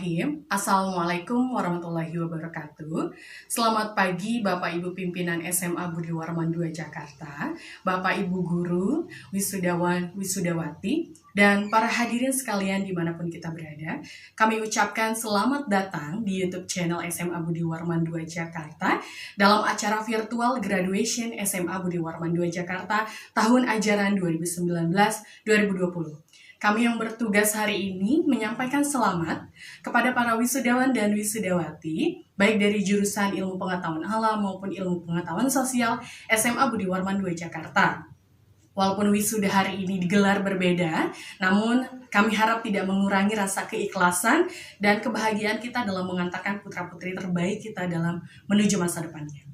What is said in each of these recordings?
Bismillahirrahmanirrahim. Assalamualaikum warahmatullahi wabarakatuh. Selamat pagi Bapak Ibu pimpinan SMA Budi Warman II Jakarta, Bapak Ibu guru, wisudawan, wisudawati, dan para hadirin sekalian dimanapun kita berada. Kami ucapkan selamat datang di YouTube channel SMA Budi Warman II Jakarta dalam acara virtual graduation SMA Budi Warman II Jakarta tahun ajaran 2019-2020. Kami yang bertugas hari ini menyampaikan selamat kepada para wisudawan dan wisudawati, baik dari jurusan Ilmu Pengetahuan Alam maupun Ilmu Pengetahuan Sosial SMA Budi Warman II Jakarta. Walaupun wisuda hari ini digelar berbeda, namun kami harap tidak mengurangi rasa keikhlasan dan kebahagiaan kita dalam mengantarkan putra-putri terbaik kita dalam menuju masa depannya.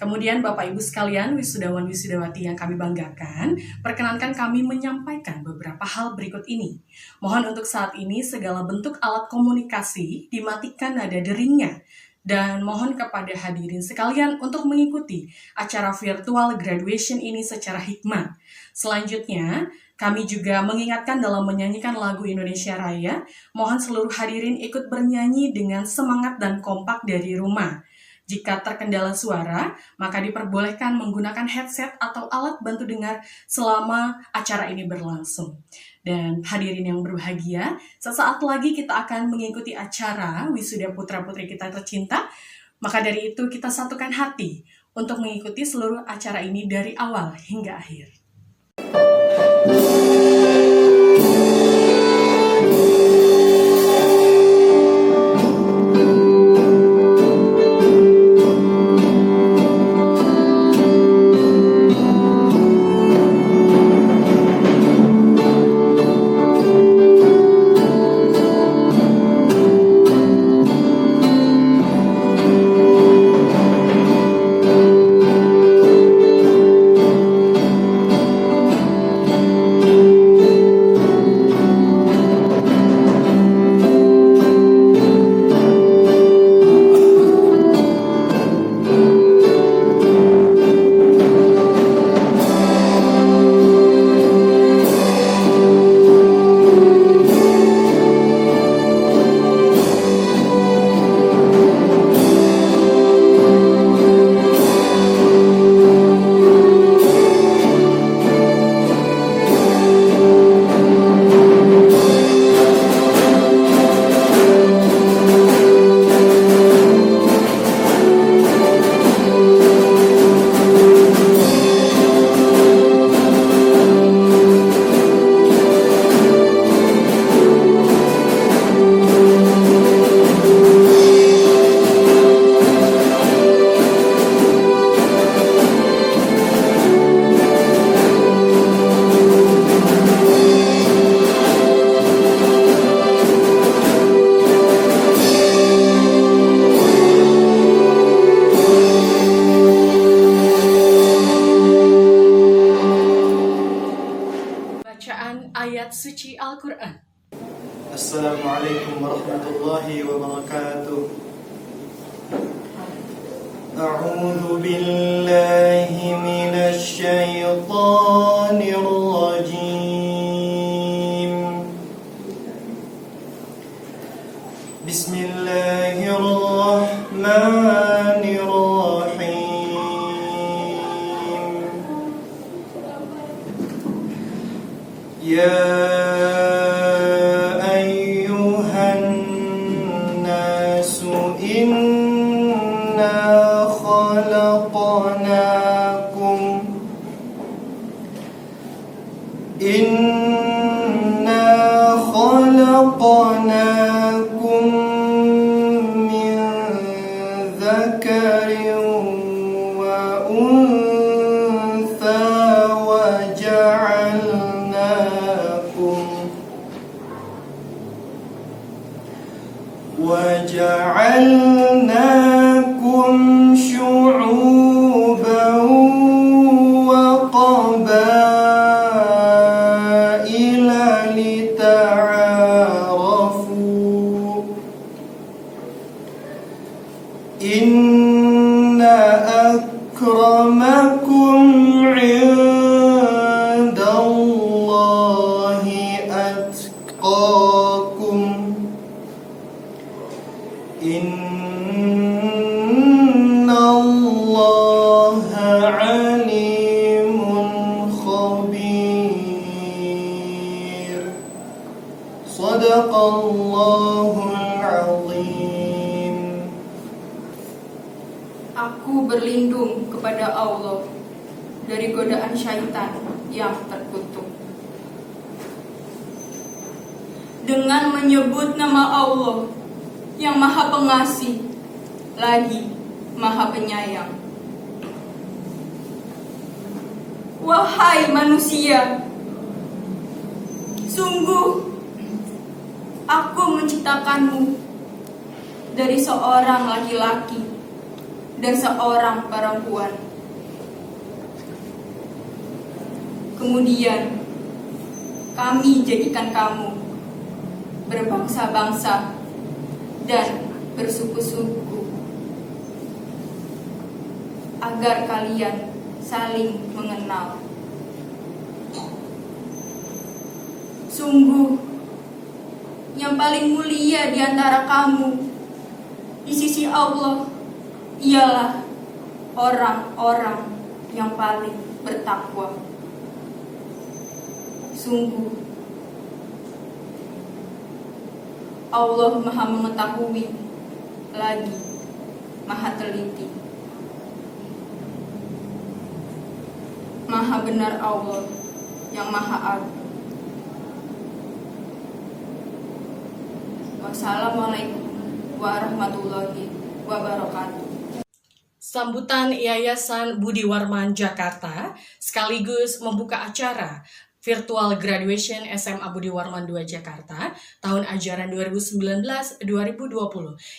Kemudian Bapak Ibu sekalian, wisudawan wisudawati yang kami banggakan, perkenankan kami menyampaikan beberapa hal berikut ini. Mohon untuk saat ini segala bentuk alat komunikasi dimatikan nada deringnya. Dan mohon kepada hadirin sekalian untuk mengikuti acara virtual graduation ini secara hikmat. Selanjutnya, kami juga mengingatkan dalam menyanyikan lagu Indonesia Raya, mohon seluruh hadirin ikut bernyanyi dengan semangat dan kompak dari rumah. Jika terkendala suara, maka diperbolehkan menggunakan headset atau alat bantu dengar selama acara ini berlangsung. Dan hadirin yang berbahagia, sesaat lagi kita akan mengikuti acara wisuda putra-putri kita tercinta. Maka dari itu kita satukan hati untuk mengikuti seluruh acara ini dari awal hingga akhir. Ayat suci Al-Quran. Assalamualaikum warahmatullahi wabarakatuh. A'udzu billahi minasy syaithanir rajim. Bismillahirrahmanirrahim. Ya ayyuhan nasu inna khalaqnakum min dzakarin wa untha وجعلناكم شعوبا وقبائل لتعارفوا إن أكرمكم عند الله أتقاكم Innallaha alimun khabir. Sadaqallahul azim. Aku berlindung kepada Allah dari godaan syaitan yang terkutuk. Dengan menyebut nama Allah yang Maha Pengasih lagi Maha Penyayang. Wahai manusia, sungguh aku menciptakanmu dari seorang laki-laki dan seorang perempuan. Kemudian kami jadikan kamu berbangsa-bangsa dan bersuku-suku agar kalian saling mengenal. Sungguh yang paling mulia di antara kamu di sisi Allah ialah orang-orang yang paling bertakwa. Sungguh Allah Maha mengetahui lagi Maha teliti. Maha benar Allah yang Maha agung. Wassalamualaikum warahmatullahi wabarakatuh. Sambutan Yayasan Budi Warman Jakarta sekaligus membuka acara Virtual Graduation SMA Budi Warman II Jakarta tahun ajaran 2019-2020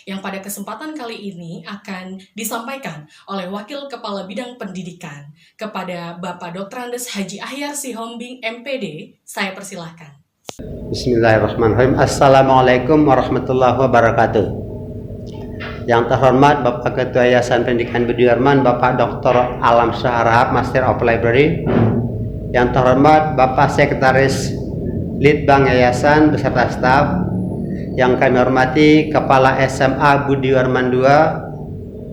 yang pada kesempatan kali ini akan disampaikan oleh Wakil Kepala Bidang Pendidikan kepada Bapak Dr. Andes Haji Ahyar Sihombing MPD. Saya persilahkan. Bismillahirrahmanirrahim. Assalamualaikum warahmatullahi wabarakatuh. Yang terhormat Bapak Ketua Yayasan Pendidikan Budi Warman, Bapak Dr. Alam Syah, Master of Library. Yang terhormat Bapak Sekretaris Litbang Yayasan beserta staf. Yang kami hormati Kepala SMA Budi Warman II,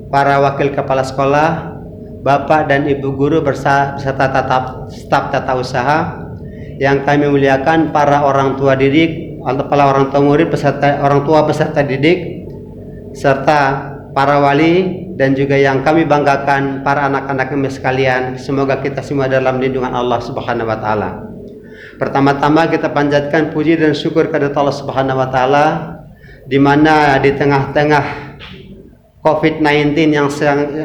para wakil kepala sekolah, Bapak dan Ibu guru beserta staf tata usaha. Yang kami muliakan para orang tua didik, para orang tua murid beserta orang tua peserta didik, serta para wali, dan juga yang kami banggakan para anak-anak kami sekalian. Semoga kita semua dalam lindungan Allah Subhanahu wa taala. Pertama-tama kita panjatkan puji dan syukur kepada Allah Subhanahu wa taala, di mana di tengah-tengah COVID-19 yang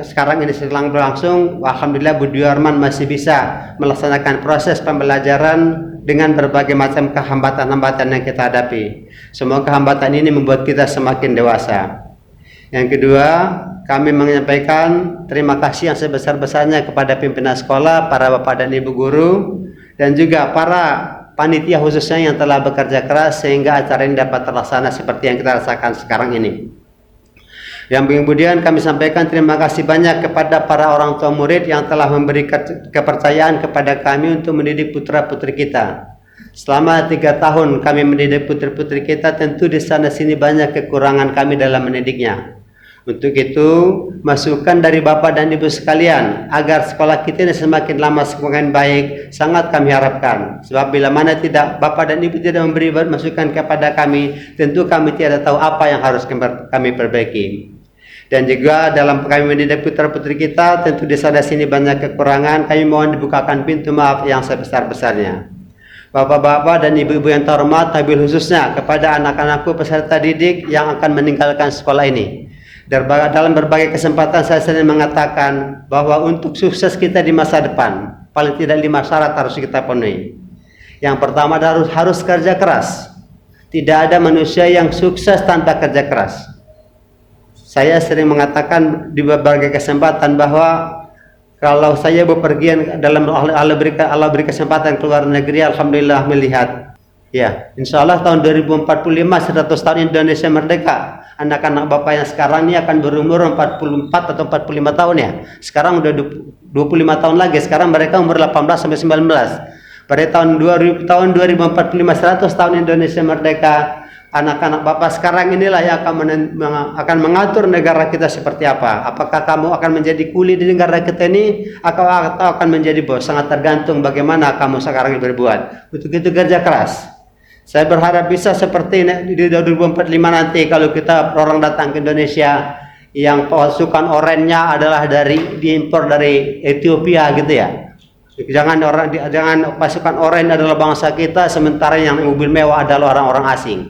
sekarang ini sedang berlangsung, alhamdulillah Budi Warman masih bisa melaksanakan proses pembelajaran dengan berbagai macam kehambatan-hambatan yang kita hadapi. Semoga hambatan ini membuat kita semakin dewasa. Yang kedua, kami menyampaikan terima kasih yang sebesar-besarnya kepada pimpinan sekolah, para bapak dan ibu guru, dan juga para panitia khususnya yang telah bekerja keras sehingga acara ini dapat terlaksana seperti yang kita rasakan sekarang ini. Yang kemudian kami sampaikan terima kasih banyak kepada para orang tua murid yang telah memberi kepercayaan kepada kami untuk mendidik putra-putri kita. Selama 3 tahun kami mendidik putri-putri kita, tentu di sana sini banyak kekurangan kami dalam mendidiknya. Untuk itu, masukan dari Bapak dan Ibu sekalian agar sekolah kita ini semakin lama semakin baik sangat kami harapkan. Sebab bila mana tidak Bapak dan Ibu tidak memberi masukan kepada kami, tentu kami tidak tahu apa yang harus kami perbaiki. Dan juga dalam kami mendidik putra-putri kita, tentu di sana sini banyak kekurangan. Kami mohon dibukakan pintu maaf yang sebesar-besarnya. Bapak-bapak dan ibu-ibu yang terhormat, wabil khususnya kepada anak-anakku peserta didik yang akan meninggalkan sekolah ini. Dalam berbagai kesempatan saya sering mengatakan bahwa untuk sukses kita di masa depan, paling tidak 5 syarat harus kita penuhi. Yang pertama harus kerja keras. Tidak ada manusia yang sukses tanpa kerja keras. Saya sering mengatakan di berbagai kesempatan bahwa kalau saya bepergian dalam Allah beri kesempatan ke luar negeri, alhamdulillah melihat, ya, insya Allah tahun 2045 100 tahun Indonesia merdeka. Anak-anak bapak yang sekarang ini akan berumur 44 atau 45 tahun ya. Sekarang udah 25 tahun lagi. Sekarang mereka umur 18 sampai 19. Pada tahun 2045 100 tahun Indonesia merdeka, Anak-anak Bapak sekarang inilah yang akan mengatur negara kita seperti apa. Apakah kamu akan menjadi kuli di negara kita ini atau akan menjadi bos? Sangat tergantung bagaimana kamu sekarang berbuat. Untuk itu kerja keras. Saya berharap bisa seperti di 2045 nanti kalau kita orang datang ke Indonesia yang pasukan orennya adalah diimpor dari Ethiopia gitu ya. Jangan pasukan oren adalah bangsa kita sementara yang mobil mewah adalah orang-orang asing.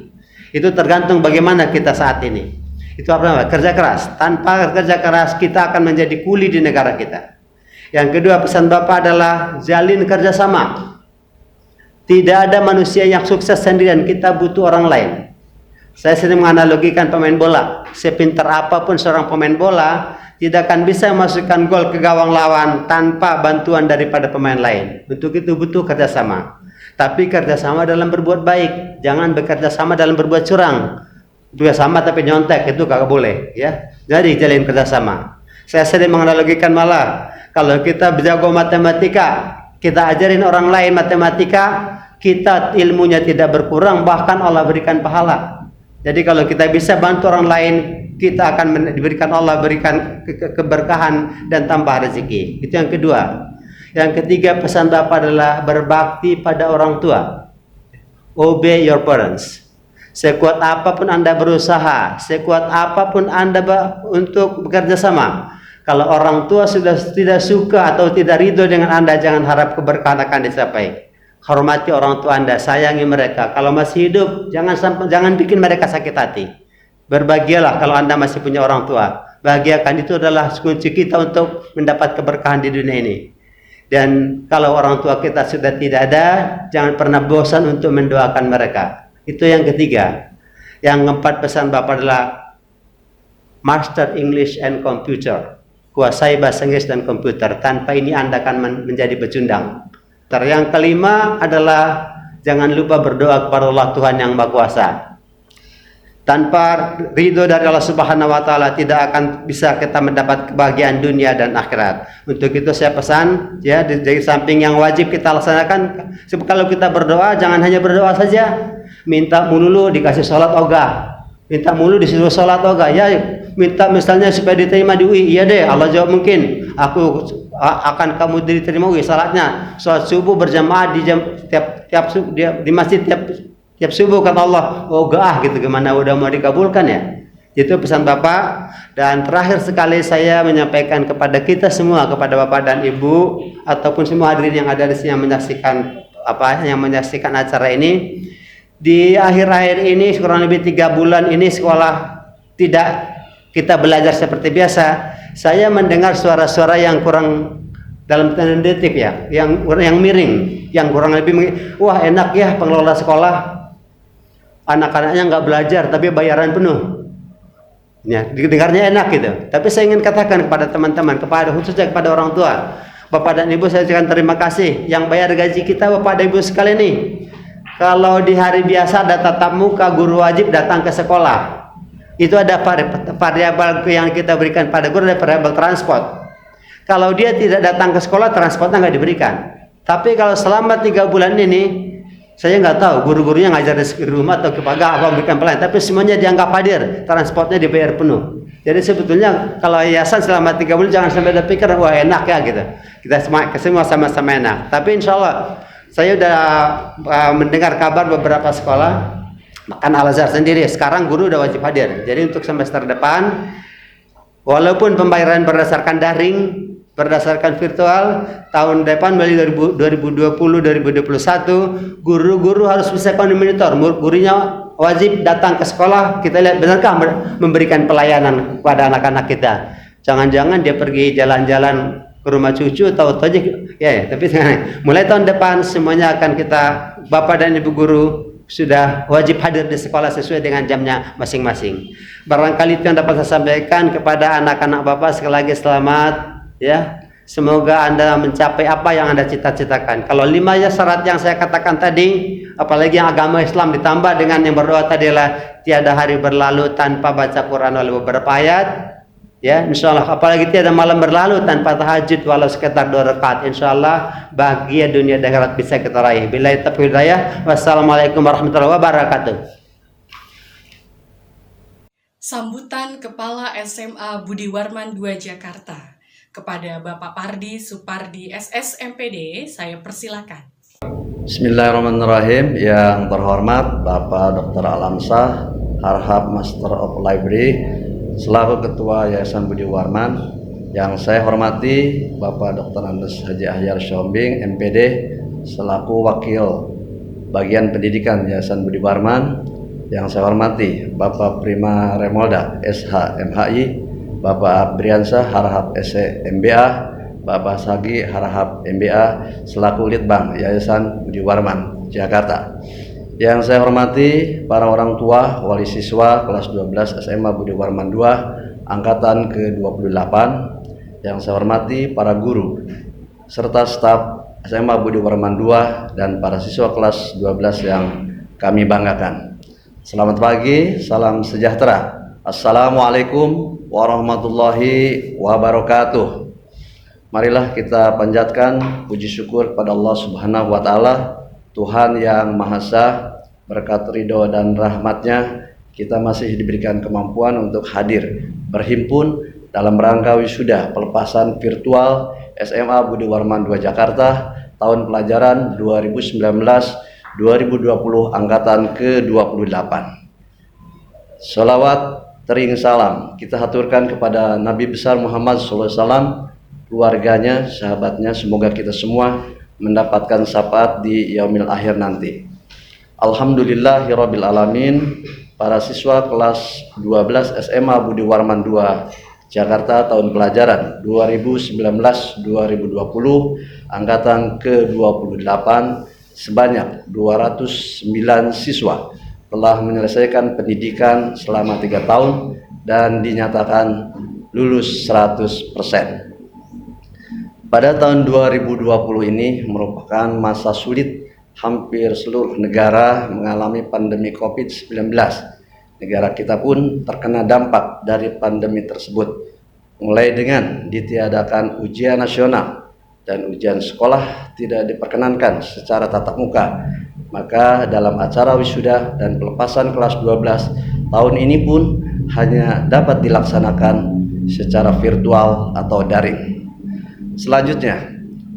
Itu tergantung bagaimana kita saat ini. Itu apa namanya? Kerja keras. Tanpa kerja keras kita akan menjadi kuli di negara kita. Yang kedua pesan Bapak adalah jalin kerjasama. Tidak ada manusia yang sukses sendirian. Kita butuh orang lain. Saya sering menganalogikan pemain bola. Sepintar apapun seorang pemain bola tidak akan bisa memasukkan gol ke gawang lawan tanpa bantuan daripada pemain lain. Untuk itu butuh kerjasama. Tapi kerjasama dalam berbuat baik, jangan bekerja sama dalam berbuat curang. Bekerjasama tapi nyontek itu kagak boleh, ya. Jadi jalin kerjasama. Saya sering menganalogikan malah kalau kita jago matematika, kita ajarin orang lain matematika, kita ilmunya tidak berkurang, bahkan Allah berikan pahala. Jadi kalau kita bisa bantu orang lain, kita akan diberikan Allah berikan keberkahan dan tambah rezeki. Itu yang kedua. Yang ketiga pesan Bapak adalah berbakti pada orang tua. Obey your parents. Sekuat apapun Anda berusaha, sekuat apapun Anda untuk bekerja sama, kalau orang tua sudah tidak suka atau tidak ridho dengan Anda, jangan harap keberkahan akan dicapai. Hormati orang tua Anda, sayangi mereka. Kalau masih hidup, jangan bikin mereka sakit hati. Berbahagialah kalau Anda masih punya orang tua. Bahagiakan, itu adalah kunci kita untuk mendapat keberkahan di dunia ini. Dan kalau orang tua kita sudah tidak ada, jangan pernah bosan untuk mendoakan mereka. Itu yang ketiga. Yang keempat pesan Bapak adalah master English and computer. Kuasai bahasa Inggris dan komputer. Tanpa ini Anda akan menjadi pecundang. Yang kelima adalah jangan lupa berdoa kepada Allah Tuhan yang Maha Kuasa. Tanpa ridho dari Allah Subhanahu wa Ta'ala tidak akan bisa kita mendapat kebahagiaan dunia dan akhirat. Untuk itu saya pesan, ya, dari samping yang wajib kita laksanakan, kalau kita berdoa jangan hanya berdoa saja, minta mulu dikasih sholat ogah, minta mulu disuruh sholat ogah, ya, minta misalnya supaya diterima di UI, iya deh, Allah jawab mungkin, aku akan kamu diterima UI, salatnya sholat subuh berjamaah di di masjid tiap subuh kata Allah, oh gah gitu, gimana udah mau dikabulkan ya. Itu pesan Bapak. Dan terakhir sekali saya menyampaikan kepada kita semua, kepada Bapak dan Ibu ataupun semua hadirin yang ada di sini yang menyaksikan acara ini, di akhir-akhir ini kurang lebih 3 bulan ini sekolah tidak kita belajar seperti biasa. Saya mendengar suara-suara yang kurang dalam tanda kutip ya, yang miring, yang kurang lebih wah enak ya pengelola sekolah. Anak-anaknya nggak belajar tapi bayaran penuh. Ya, dengarnya enak gitu. Tapi saya ingin katakan kepada teman-teman, khususnya kepada orang tua, Bapak dan Ibu, saya ucapkan terima kasih yang bayar gaji kita, Bapak dan Ibu sekalian nih. Kalau di hari biasa ada tatap muka, guru wajib datang ke sekolah. Itu ada variabel yang kita berikan pada guru, ada variabel transport. Kalau dia tidak datang ke sekolah, transportnya nggak diberikan. Tapi kalau selama 3 bulan ini, saya nggak tahu guru-gurunya ngajar di rumah atau kepada apa memberikan pelayanan, tapi semuanya dianggap hadir, transportnya dibayar penuh. Jadi sebetulnya kalau yayasan selama 3 bulan jangan sampai ada pikiran wah enak ya gitu. Kita semua sama-sama enak. Tapi insya Allah saya sudah mendengar kabar beberapa sekolah, bahkan Al-Azhar sendiri sekarang guru udah wajib hadir. Jadi untuk semester depan, walaupun pembayaran berdasarkan daring, berdasarkan virtual, tahun depan melalui 2020-2021 guru-guru harus bisa monitor, gurunya wajib datang ke sekolah, kita lihat benarkah memberikan pelayanan kepada anak-anak kita. Jangan-jangan dia pergi jalan-jalan ke rumah cucu atau aja ya, tapi mulai tahun depan semuanya akan kita, Bapak dan Ibu guru sudah wajib hadir di sekolah sesuai dengan jamnya masing-masing. Barangkali itu yang dapat saya sampaikan kepada anak-anak Bapak. Sekali lagi selamat. Ya, semoga Anda mencapai apa yang Anda cita-citakan. Kalau 5 syarat yang saya katakan tadi, apalagi yang agama Islam ditambah dengan yang berdoa tadi adalah tiada hari berlalu tanpa baca Quran walau beberapa ayat. Ya, insyaallah apalagi tiada malam berlalu tanpa tahajud walau sekitar 2 rakaat. Insyaallah bahagia dunia dan akhirat bisa kita raih. Billahi taufiq hidayah. Wassalamualaikum warahmatullahi wabarakatuh. Sambutan Kepala SMA Budi Warman II Jakarta kepada Bapak Pardi Supardi SSMPD, saya persilakan. Bismillahirrahmanirrahim. Yang terhormat Bapak Dr. Alamsyah, Harhab Master of Library selaku Ketua Yayasan Budi Warman. Yang saya hormati Bapak Dr. Andes Haji Ahyar Shombing MPD selaku Wakil Bagian Pendidikan Yayasan Budi Warman. Yang saya hormati Bapak Prima Remolda SH MHI, Bapak Briansyah Harhab SE MBA, Bapak Sagi Harhab MBA selaku Litbang Yayasan Budi Warman Jakarta. Yang saya hormati para orang tua wali siswa kelas 12 SMA Budi Warman II angkatan ke-28. Yang saya hormati para guru serta staf SMA Budi Warman II dan para siswa kelas 12 yang kami banggakan. Selamat pagi, salam sejahtera. Assalamualaikum warahmatullahi wabarakatuh. Marilah kita panjatkan puji syukur kepada Allah Subhanahu wa Ta'ala, Tuhan yang Maha Esa. Berkat ridho dan rahmatnya kita masih diberikan kemampuan untuk hadir berhimpun dalam rangka wisuda pelepasan virtual SMA Budi Warman II Jakarta tahun pelajaran 2019-2020 angkatan ke-28. Sholawat tering salam kita haturkan kepada Nabi besar Muhammad SAW, keluarganya, sahabatnya. Semoga kita semua mendapatkan syafaat di yaumil akhir nanti. Alhamdulillahirabbil alamin. Para siswa kelas 12 SMA Budi Warman II Jakarta tahun pelajaran 2019-2020 angkatan ke-28 sebanyak 209 siswa telah menyelesaikan pendidikan selama 3 tahun dan dinyatakan lulus 100%. Pada tahun 2020 ini merupakan masa sulit. Hampir seluruh negara mengalami pandemi COVID-19. Negara kita pun terkena dampak dari pandemi tersebut, mulai dengan ditiadakan ujian nasional dan ujian sekolah tidak diperkenankan secara tatap muka. Maka dalam acara wisuda dan pelepasan kelas 12 tahun ini pun hanya dapat dilaksanakan secara virtual atau daring. Selanjutnya,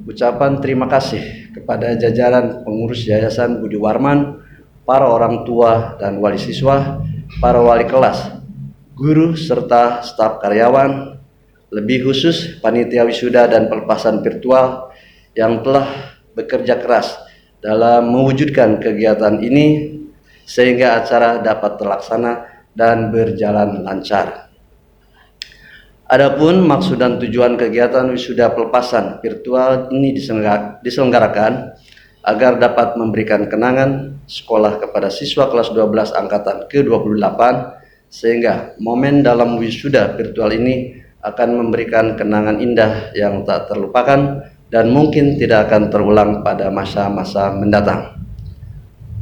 ucapan terima kasih kepada jajaran pengurus Yayasan Budi Warman, para orang tua dan wali siswa, para wali kelas, guru serta staf karyawan, lebih khusus panitia wisuda dan pelepasan virtual yang telah bekerja keras dalam mewujudkan kegiatan ini sehingga acara dapat terlaksana dan berjalan lancar. Adapun maksud dan tujuan kegiatan wisuda pelepasan virtual ini diselenggarakan agar dapat memberikan kenangan sekolah kepada siswa kelas 12 angkatan ke-28, sehingga momen dalam wisuda virtual ini akan memberikan kenangan indah yang tak terlupakan dan mungkin tidak akan terulang pada masa-masa mendatang.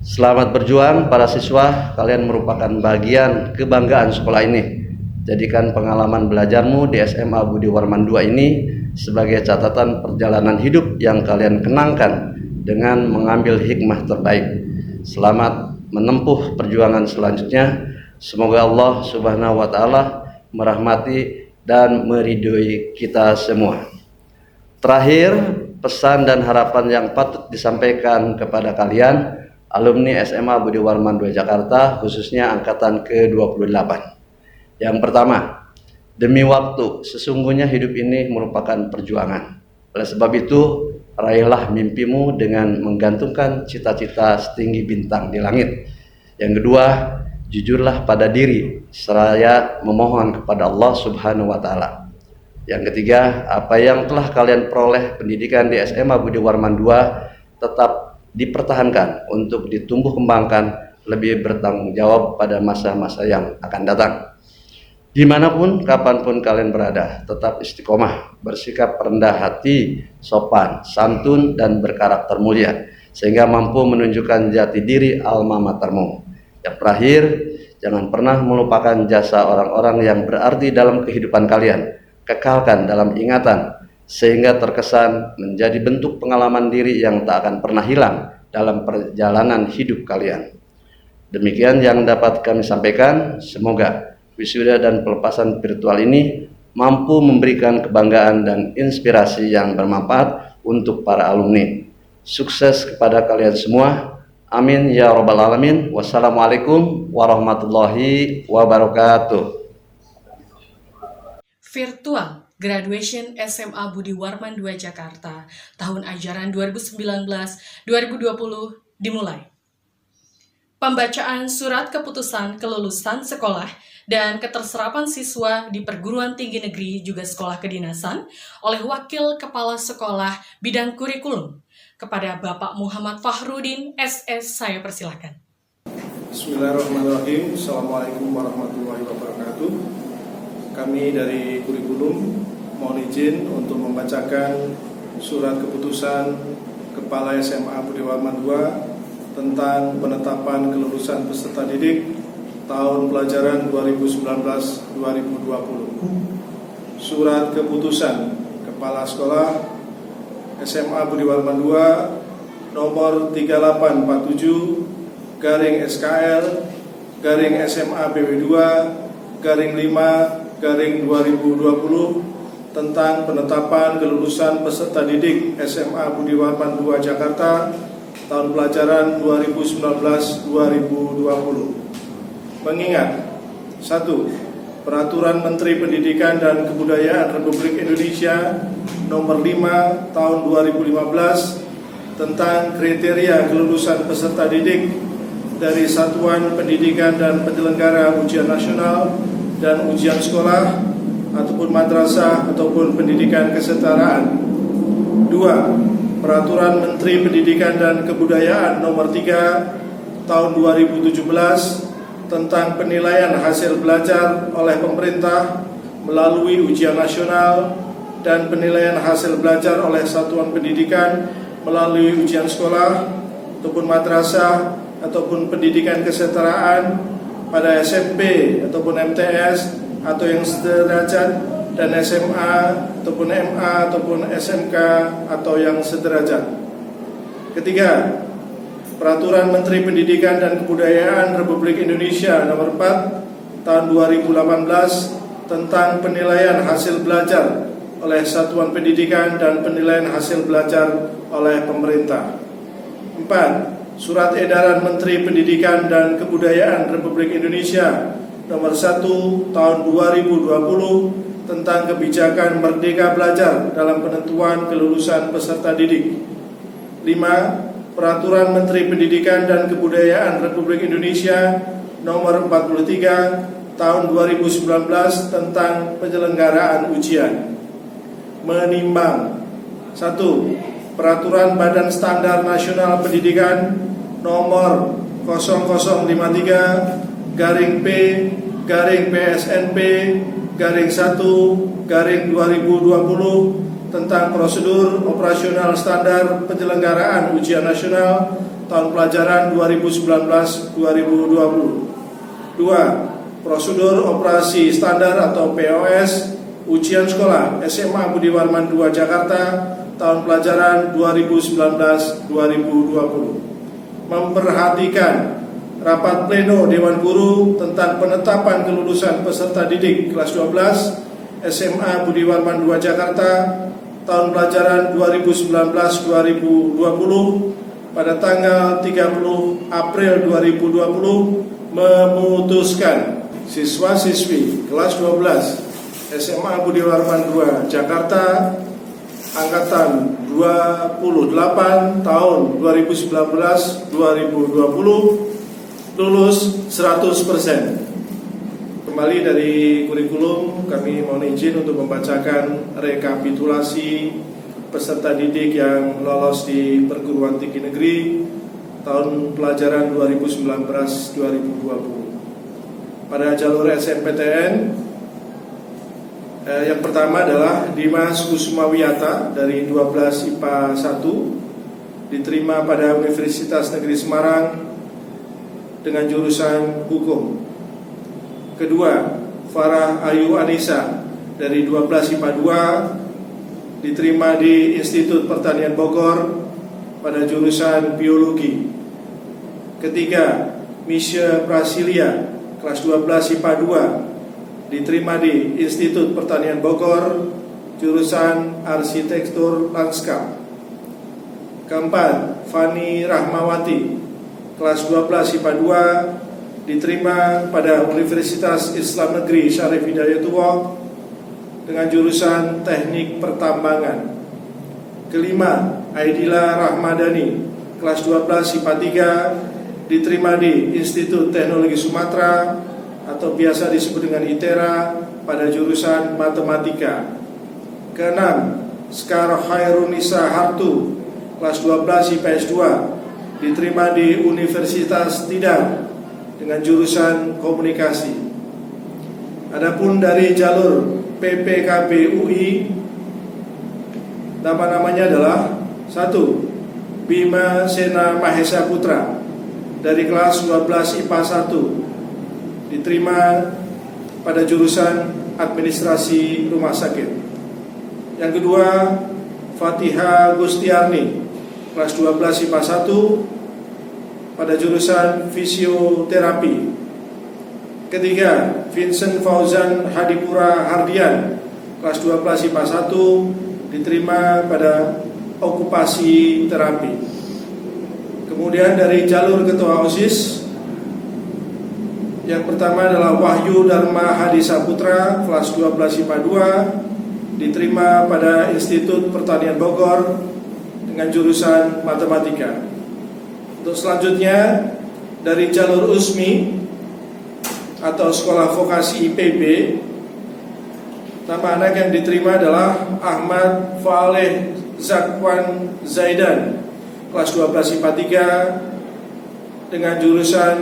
Selamat berjuang para siswa, kalian merupakan bagian kebanggaan sekolah ini. Jadikan pengalaman belajarmu di SMA Budi Warman II ini sebagai catatan perjalanan hidup yang kalian kenangkan dengan mengambil hikmah terbaik. Selamat menempuh perjuangan selanjutnya. Semoga Allah Subhanahu wa Ta'ala merahmati dan meridhoi kita semua. Terakhir, pesan dan harapan yang patut disampaikan kepada kalian alumni SMA Budi Warman II Jakarta, khususnya angkatan ke-28. Yang pertama, demi waktu, sesungguhnya hidup ini merupakan perjuangan. Oleh sebab itu, raihlah mimpimu dengan menggantungkan cita-cita setinggi bintang di langit. Yang kedua, jujurlah pada diri seraya memohon kepada Allah Subhanahu wa Ta'ala. Yang ketiga, apa yang telah kalian peroleh pendidikan di SMA Budi Warman II tetap dipertahankan untuk ditumbuh kembangkan, lebih bertanggung jawab pada masa-masa yang akan datang. Dimanapun, kapanpun kalian berada, tetap istiqomah, bersikap rendah hati, sopan, santun, dan berkarakter mulia, sehingga mampu menunjukkan jati diri alma matermu. Yang terakhir, jangan pernah melupakan jasa orang-orang yang berarti dalam kehidupan kalian. Kekalkan dalam ingatan, sehingga terkesan menjadi bentuk pengalaman diri yang tak akan pernah hilang dalam perjalanan hidup kalian. Demikian yang dapat kami sampaikan. Semoga wisuda dan pelepasan virtual ini mampu memberikan kebanggaan dan inspirasi yang bermanfaat untuk para alumni. Sukses kepada kalian semua. Amin ya rabbal alamin. Wassalamualaikum warahmatullahi wabarakatuh. Virtual Graduation SMA Budi Warman II Jakarta tahun ajaran 2019-2020 dimulai. Pembacaan surat keputusan kelulusan sekolah dan keterserapan siswa di perguruan tinggi negeri juga sekolah kedinasan oleh Wakil Kepala Sekolah Bidang Kurikulum kepada Bapak Muhammad Fahrudin SS. Saya persilakan. Bismillahirrahmanirrahim. Assalamualaikum warahmatullahi wabarakatuh. Kami dari Kurikulum mohon izin untuk membacakan surat keputusan Kepala SMA Budi Warman II tentang penetapan kelulusan peserta didik tahun pelajaran 2019-2020. Surat keputusan Kepala Sekolah SMA Budi Warman II nomor 3847 garing SKL garing SMA BW 2 garing 5 garing 2020 tentang penetapan kelulusan peserta didik SMA Budi Warman II Jakarta tahun pelajaran 2019-2020. Mengingat 1. Peraturan Menteri Pendidikan dan Kebudayaan Republik Indonesia nomor 5 tahun 2015 tentang kriteria kelulusan peserta didik dari Satuan Pendidikan dan Penyelenggara Ujian Nasional dan ujian sekolah ataupun madrasah ataupun pendidikan kesetaraan. 2. Peraturan Menteri Pendidikan dan Kebudayaan nomor 3 tahun 2017 tentang penilaian hasil belajar oleh pemerintah melalui ujian nasional dan penilaian hasil belajar oleh satuan pendidikan melalui ujian sekolah ataupun madrasah ataupun pendidikan kesetaraan pada SMP ataupun MTS atau yang sederajat dan SMA ataupun MA ataupun SMK atau yang sederajat. Ketiga, Peraturan Menteri Pendidikan dan Kebudayaan Republik Indonesia nomor 4 tahun 2018 tentang penilaian hasil belajar oleh satuan pendidikan dan penilaian hasil belajar oleh pemerintah. 4. Surat Edaran Menteri Pendidikan dan Kebudayaan Republik Indonesia nomor 1 tahun 2020 tentang kebijakan Merdeka Belajar dalam penentuan kelulusan peserta didik. 5. Peraturan Menteri Pendidikan dan Kebudayaan Republik Indonesia nomor 43 tahun 2019 tentang penyelenggaraan ujian. Menimbang 1. Peraturan Badan Standar Nasional Pendidikan nomor 0053 garing P garing PSNP garing 1 garing 2020 tentang prosedur operasional standar penyelenggaraan ujian nasional tahun pelajaran 2019-2020. 2. Prosedur operasi standar atau POS ujian sekolah SMA Budi Warman II Jakarta tahun pelajaran 2019-2020. Memperhatikan rapat pleno Dewan Guru tentang penetapan kelulusan peserta didik kelas 12 SMA Budi Warman II Jakarta tahun pelajaran 2019-2020 pada tanggal 30 April 2020 memutuskan siswa-siswi kelas 12 SMA Budi Warman II Jakarta Angkatan 28 tahun 2019-2020 lulus 100%. Kembali dari kurikulum, kami mohon izin untuk membacakan rekapitulasi peserta didik yang lolos di perguruan tinggi negeri tahun pelajaran 2019-2020. Pada jalur SNPTN, yang pertama adalah Dimas Kusumawiyata dari 12 IPA 1 diterima pada Universitas Negeri Semarang dengan jurusan Hukum. Kedua, Farah Ayu Anissa dari 12 IPA 2 diterima di Institut Pertanian Bogor pada jurusan Biologi. Ketiga, Misha Prasilia kelas 12 IPA diterima di Institut Pertanian Bogor, jurusan Arsitektur Lanskap. Keempat, Fani Rahmawati, kelas 12 IPA 2, diterima pada Universitas Islam Negeri Syarif Hidayatullah dengan jurusan Teknik Pertambangan. Kelima, Aidila Rahmadani, kelas 12 IPA 3, diterima di Institut Teknologi Sumatera atau biasa disebut dengan ITERA pada jurusan Matematika. Keenam, Skar Khairunisa Hartu, kelas 12 IPS 2, diterima di Universitas Tidar dengan jurusan Komunikasi. Adapun dari jalur PPKB UI, nama-namanya adalah 1. Bima Sena Mahesa Putra dari kelas 12 IPA 1, diterima pada jurusan Administrasi Rumah Sakit. Yang kedua, Fatiha Gustiarni, kelas 12 IPA 1, pada jurusan Fisioterapi. Ketiga, Vincent Fauzan Hadipura Hardian, kelas 12 IPA 1, diterima pada okupasi terapi. Kemudian dari jalur ketua OSIS, yang pertama adalah Wahyu Dharma Hadisa Putra, kelas 12 IPA 2, diterima pada Institut Pertanian Bogor dengan jurusan Matematika. Untuk selanjutnya dari jalur USMI atau Sekolah Vokasi IPB, nama anak yang diterima adalah Ahmad Faaleh Zakwan Zaidan, kelas 12 IPA 3, dengan jurusan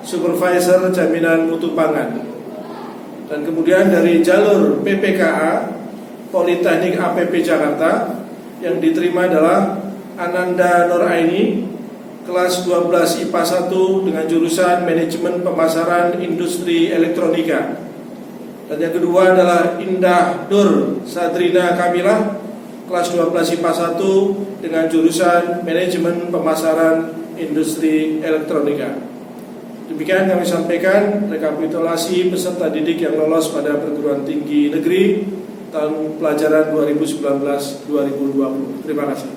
Supervisor Jaminan Mutu Pangan. Dan kemudian dari jalur PPKA Politeknik APP Jakarta, yang diterima adalah Ananda Nuraini, kelas 12 IPA 1, dengan jurusan Manajemen Pemasaran Industri Elektronika. Dan yang kedua adalah Indah Nur Sadrina Kamilah, kelas 12 IPA 1, dengan jurusan Manajemen Pemasaran Industri Elektronika. Demikian kami sampaikan rekapitulasi peserta didik yang lolos pada perguruan tinggi negeri tahun pelajaran 2019-2020. Terima kasih.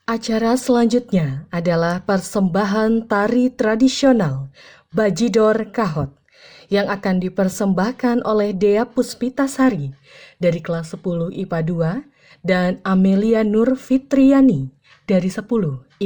Acara selanjutnya adalah persembahan tari tradisional Bajidor Kahot yang akan dipersembahkan oleh Dea Puspitasari dari kelas 10 IPA 2 dan Amelia Nur Fitriani dari 10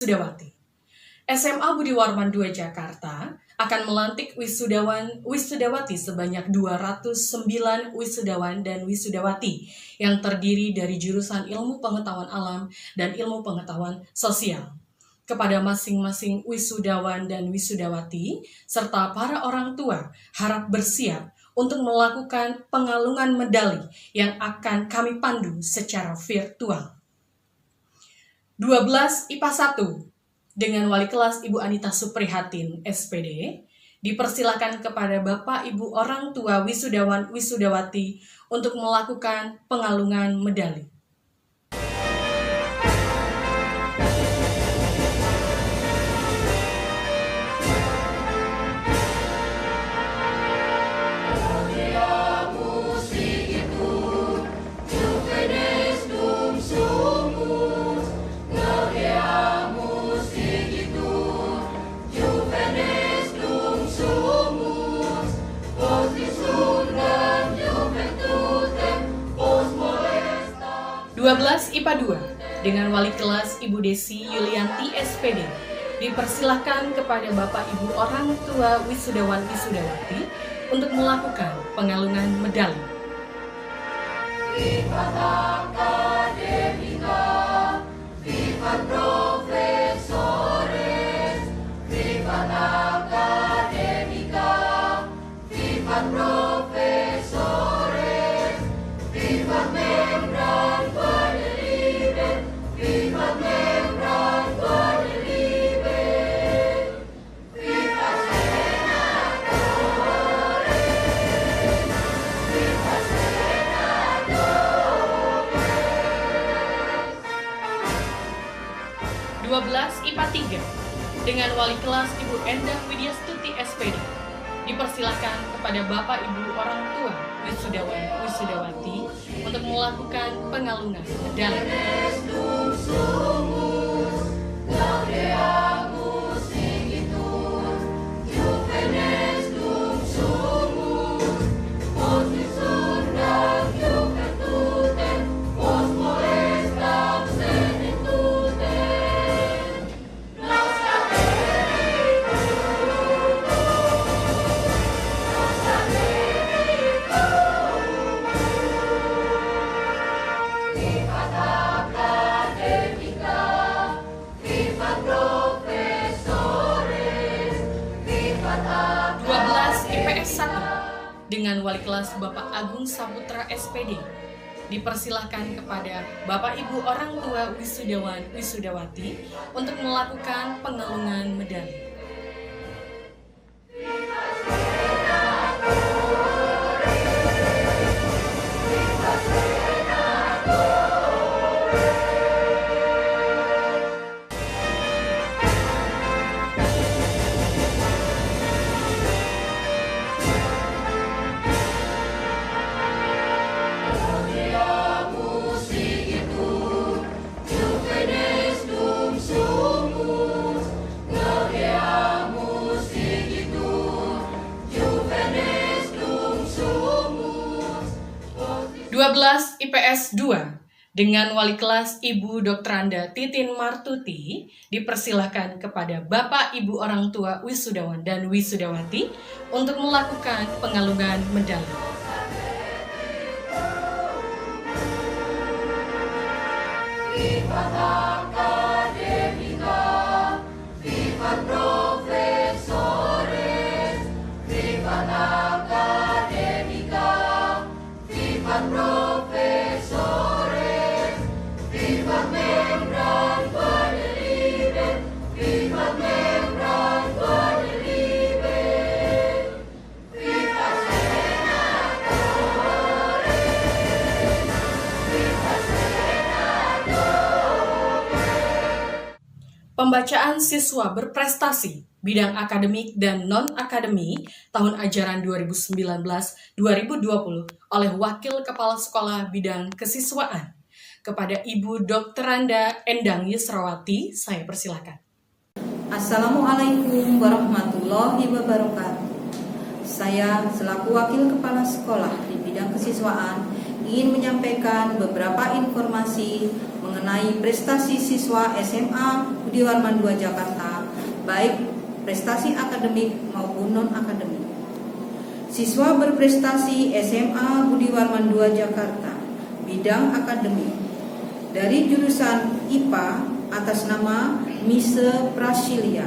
Wisudawati. SMA Budi Warman II Jakarta akan melantik wisudawati sebanyak 209 wisudawan dan wisudawati yang terdiri dari jurusan Ilmu Pengetahuan Alam dan Ilmu Pengetahuan Sosial. Kepada masing-masing wisudawan dan wisudawati serta para orang tua harap bersiap untuk melakukan pengalungan medali yang akan kami pandu secara virtual. 12 IPA 1 dengan wali kelas Ibu Anita Suprihatin, SPD, dipersilakan kepada Bapak Ibu orang tua wisudawan wisudawati untuk melakukan pengalungan medali. IPA 2 dengan wali kelas Ibu Desi Yulianti SPD dipersilahkan kepada Bapak Ibu orang tua wisudawan wisudawati untuk melakukan pengalungan medali. Vivat Academica, vivat profesores, vivat Academica, vivat profesores, vivat membran Guadelibe, vivat membran Guadelibe, vivat senadores, vivat senadores. 12 IPA 3 dengan wali kelas Ibu Endah Widyastuti SPD dipersilakan kepada Bapak Ibu orang tua wisudawan wisudawati untuk melakukan pengalungan medali. Vivat Academica, vivat profesores, vivat 12 IPS 1 dengan wali kelas Bapak Agung Saputra SPD dipersilahkan kepada Bapak Ibu orang tua wisudawan wisudawati untuk melakukan pengalungan medali. IPS 2 dengan wali kelas Ibu Dr. Anda Titin Martuti dipersilahkan kepada Bapak Ibu orang tua wisudawan dan wisudawati untuk melakukan pengalungan medali. Vivat Academica, vivat profesores, vivat Academica, vivat profesores, vivat membran Guadelibe, vivat membran Guadelibe, vivat senadores, vivat Pembacaan siswa berprestasi bidang akademik dan non-akademik tahun ajaran 2019-2020 oleh Wakil Kepala Sekolah Bidang Kesiswaan. Kepada Ibu Dr. Anda Endang Yusrawati, saya persilakan. Assalamualaikum warahmatullahi wabarakatuh. Saya selaku Wakil Kepala Sekolah di bidang kesiswaan ingin menyampaikan beberapa informasi mengenai prestasi siswa SMA Budi Warman II Jakarta, baik prestasi akademik maupun non-akademik. Siswa berprestasi SMA Budi Warman II Jakarta, bidang akademik, dari jurusan IPA atas nama Mise Prasilia.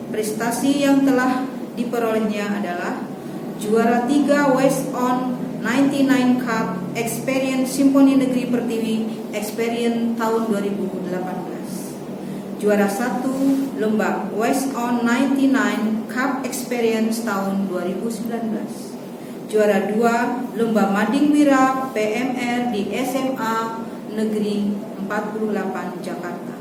Prestasi yang telah diperolehnya adalah juara 3 West on 99 Cup Experience Simponi Negeri Pertiwi Experience tahun 2018. Juara 1 lomba West on 99 Cup Experience tahun 2019. Juara 2 lomba Mading Wira PMR di SMA Negeri 48 Jakarta.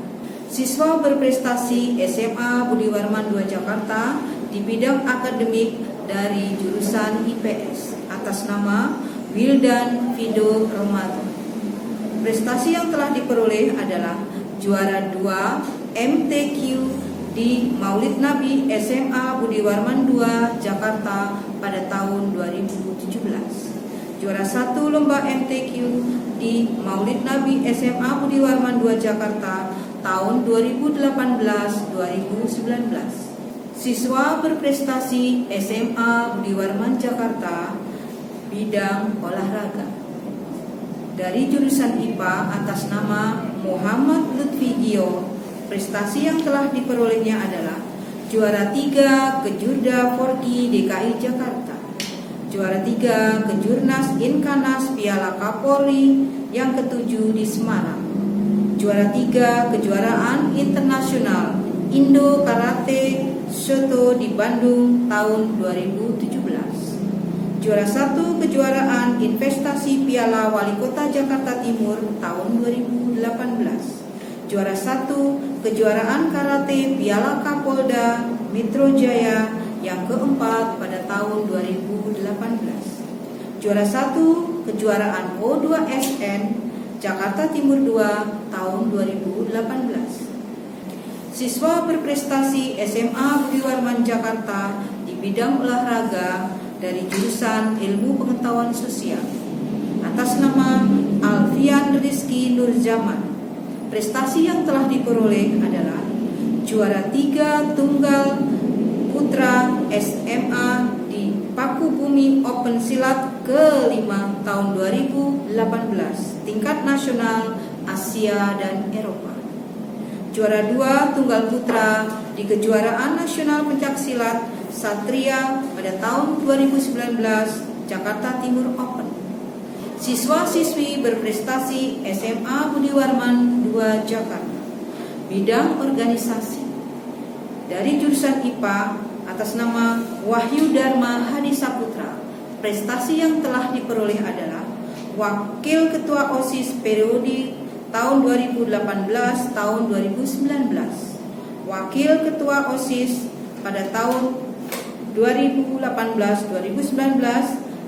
Siswa berprestasi SMA Budi Warman II Jakarta di bidang akademik dari jurusan IPS atas nama Wildan Fido Ramadan. Prestasi yang telah diperoleh adalah juara 2 MTQ di Maulid Nabi SMA Budi Warman II Jakarta pada tahun 2017. Juara 1 lomba MTQ di Maulid Nabi SMA Budi Warman II Jakarta tahun 2018-2019. Siswa berprestasi SMA Budi Warman Jakarta bidang olahraga dari jurusan IPA atas nama Muhammad Lutfi Gio. Prestasi yang telah diperolehnya adalah juara 3 Kejurda Forki DKI Jakarta, juara 3 Kejurnas Inkanas Piala Kapolri yang ke-7 di Semarang, juara 3 Kejuaraan Internasional Indo Karate Shoto di Bandung tahun 2017, juara 1 Kejuaraan Investasi Piala Wali Kota Jakarta Timur tahun 2018, juara 1 Kejuaraan Karate Piala Kapolda Metro Jaya yang keempat pada tahun 2018, juara 1 Kejuaraan O2SN Jakarta Timur 2 tahun 2018. Siswa berprestasi SMA Budi Warman Jakarta di bidang olahraga dari jurusan Ilmu Pengetahuan Sosial atas nama Alfian Rizky Nurzaman. Prestasi yang telah diperoleh adalah juara 3 Tunggal Putra SMA di Paku Bumi Open Silat ke-5 tahun 2018 tingkat nasional Asia dan Eropa. Juara 2 Tunggal Putra di Kejuaraan Nasional Pencaksilat Satria pada tahun 2019 Jakarta Timur Open. Siswa-siswi berprestasi SMA Budi Warman II Jakarta bidang organisasi dari jurusan IPA atas nama Wahyu Dharma Hadi Saputra. Prestasi yang telah diperoleh adalah Wakil Ketua OSIS periode tahun 2018 tahun 2019, Wakil Ketua OSIS pada tahun 2018-2019,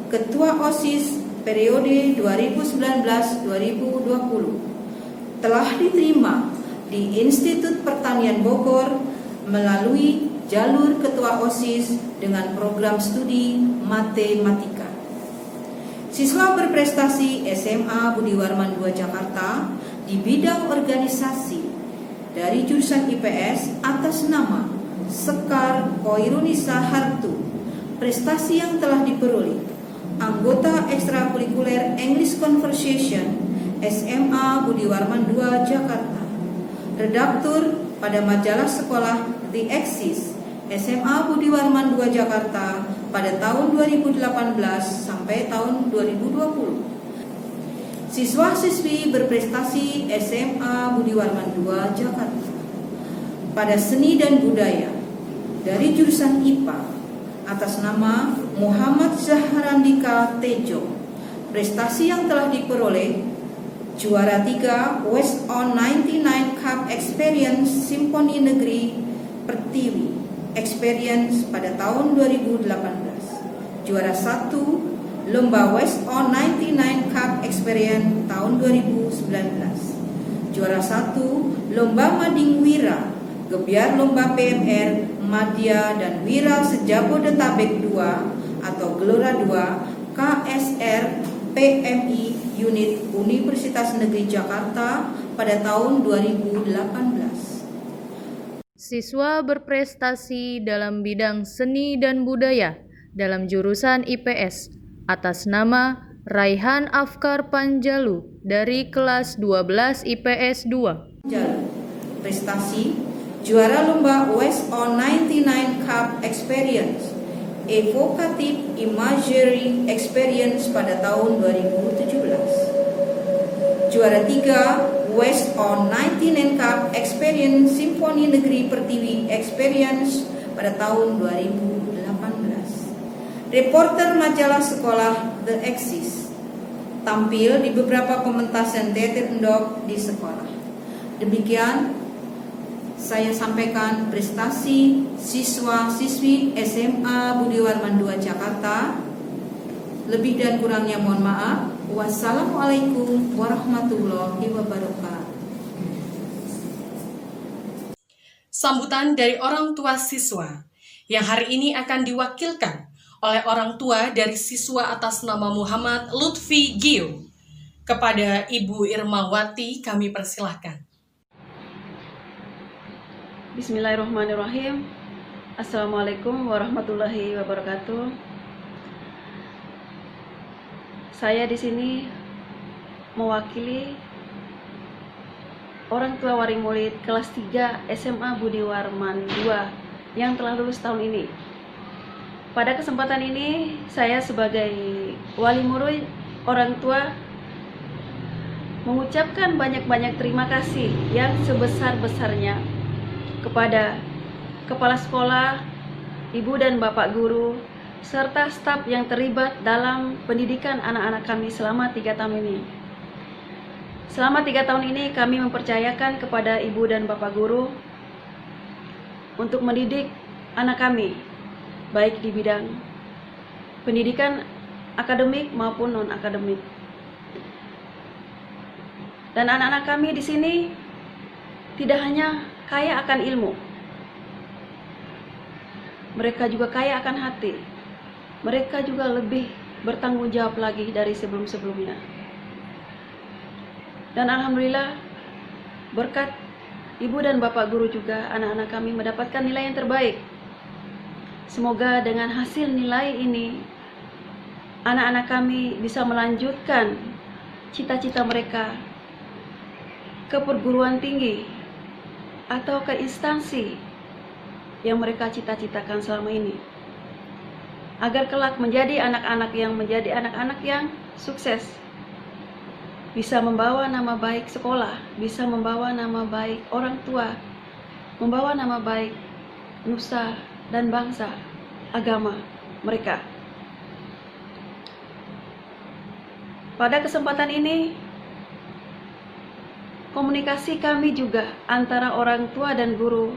Ketua OSIS periode 2019-2020. Telah diterima di Institut Pertanian Bogor melalui jalur Ketua OSIS dengan program studi matematika. Siswa berprestasi SMA Budi Warman II Jakarta di bidang organisasi dari jurusan IPS atas nama Sekar Koirunisa Hartu. Prestasi yang telah diperoleh: anggota ekstrakurikuler English Conversation SMA Budi Warman II Jakarta, redaktur pada majalah sekolah The Axis SMA Budi Warman II Jakarta pada tahun 2018 sampai tahun 2020. Siswa-siswi berprestasi SMA Budi Warman II Jakarta pada seni dan budaya dari jurusan IPA atas nama Muhammad Zahrandika Tejo. Prestasi yang telah diperoleh: juara 3 West on 99 Cup Experience Simponi Negeri Pertiwi Experience pada tahun 2018, juara 1 Lomba West on 99 Cup Experience tahun 2019, juara 1 Lomba Mading Wira Gebiar Lomba PMR Madya dan Wira Sejabodetabek 2 atau Gelora 2 KSR PMI Unit Universitas Negeri Jakarta pada tahun 2018. Siswa berprestasi dalam bidang seni dan budaya dalam jurusan IPS atas nama Raihan Afkar Panjalu dari kelas 12 IPS 2. Jalu. Prestasi juara lomba West on 99 Cup Experience Evocative Imagery Experience pada tahun 2017. Juara 3 West on 99 Cup Experience Simfoni Negeri Pertiwi Experience pada tahun 2018. Reporter majalah sekolah The Axis tampil di beberapa pementasan teater endok di sekolah. Demikian saya sampaikan prestasi siswa-siswi SMA Budi Warman II Jakarta. Lebih dan kurangnya mohon maaf. Wassalamualaikum warahmatullahi wabarakatuh. Sambutan dari orang tua siswa yang hari ini akan diwakilkan oleh orang tua dari siswa atas nama Muhammad Lutfi Gio. Kepada Ibu Irmawati kami persilahkan. Bismillahirrahmanirrahim. Assalamualaikum warahmatullahi wabarakatuh. Saya di sini mewakili orang tua wali murid kelas 3 SMA Budi Warman II yang telah lulus tahun ini. Pada kesempatan ini, saya sebagai wali murid orang tua mengucapkan banyak-banyak terima kasih yang sebesar-besarnya kepada kepala sekolah, ibu dan bapak guru, serta staf yang terlibat dalam pendidikan anak-anak kami selama 3 tahun ini. Selama 3 tahun ini kami mempercayakan kepada ibu dan bapak guru untuk mendidik anak kami, baik di bidang pendidikan akademik maupun non-akademik. Dan anak-anak kami di sini tidak hanya kaya akan ilmu, mereka juga kaya akan hati. Mereka juga lebih bertanggung jawab lagi dari sebelum-sebelumnya. Dan alhamdulillah berkat ibu dan bapak guru juga anak-anak kami mendapatkan nilai yang terbaik. Semoga dengan hasil nilai ini anak-anak kami bisa melanjutkan cita-cita mereka ke perguruan tinggi atau ke instansi yang mereka cita-citakan selama ini, agar kelak menjadi anak-anak yang sukses, bisa membawa nama baik sekolah, bisa membawa nama baik orang tua, membawa nama baik nusa dan bangsa, agama mereka. Pada kesempatan ini, komunikasi kami juga antara orang tua dan guru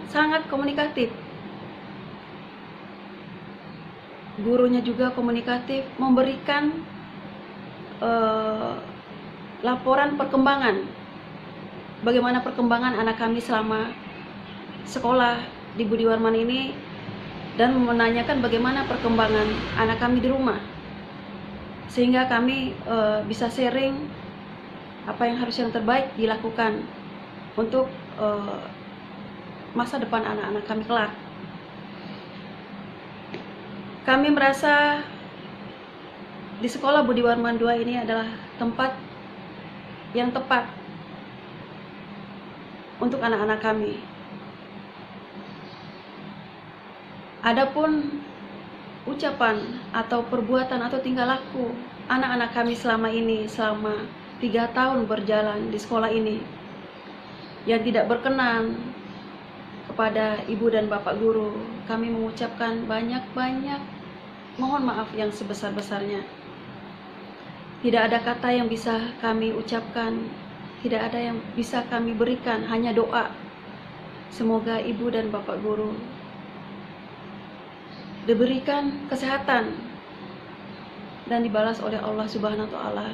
sangat komunikatif. Gurunya juga komunikatif, memberikan laporan perkembangan, bagaimana perkembangan anak kami selama sekolah di Budi Warman ini, dan menanyakan bagaimana perkembangan anak kami di rumah, sehingga kami bisa sharing apa yang harus yang terbaik dilakukan untuk masa depan anak-anak kami kelak. Kami merasa di sekolah Budi Warman II ini adalah tempat yang tepat untuk anak-anak kami. Adapun ucapan atau perbuatan atau tingkah laku anak-anak kami selama 3 tahun berjalan di sekolah ini yang tidak berkenan kepada ibu dan bapak guru, kami mengucapkan banyak-banyak mohon maaf yang sebesar-besarnya. Tidak ada kata yang bisa kami ucapkan, tidak ada yang bisa kami berikan, hanya doa. Semoga ibu dan bapak guru diberikan kesehatan dan dibalas oleh Allah Subhanahu wa Ta'ala.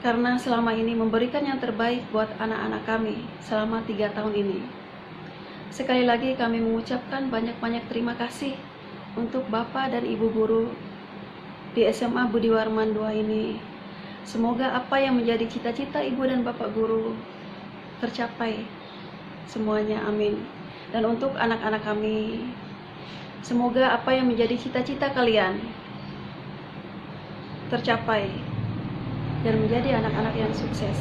Karena selama ini memberikan yang terbaik buat anak-anak kami selama 3 tahun ini. Sekali lagi kami mengucapkan banyak-banyak terima kasih untuk Bapak dan Ibu guru di SMA Budi Warman II ini, Semoga apa yang menjadi cita-cita Ibu dan Bapak Guru tercapai semuanya, amin. Dan untuk anak-anak kami, semoga apa yang menjadi cita-cita kalian tercapai dan menjadi anak-anak yang sukses.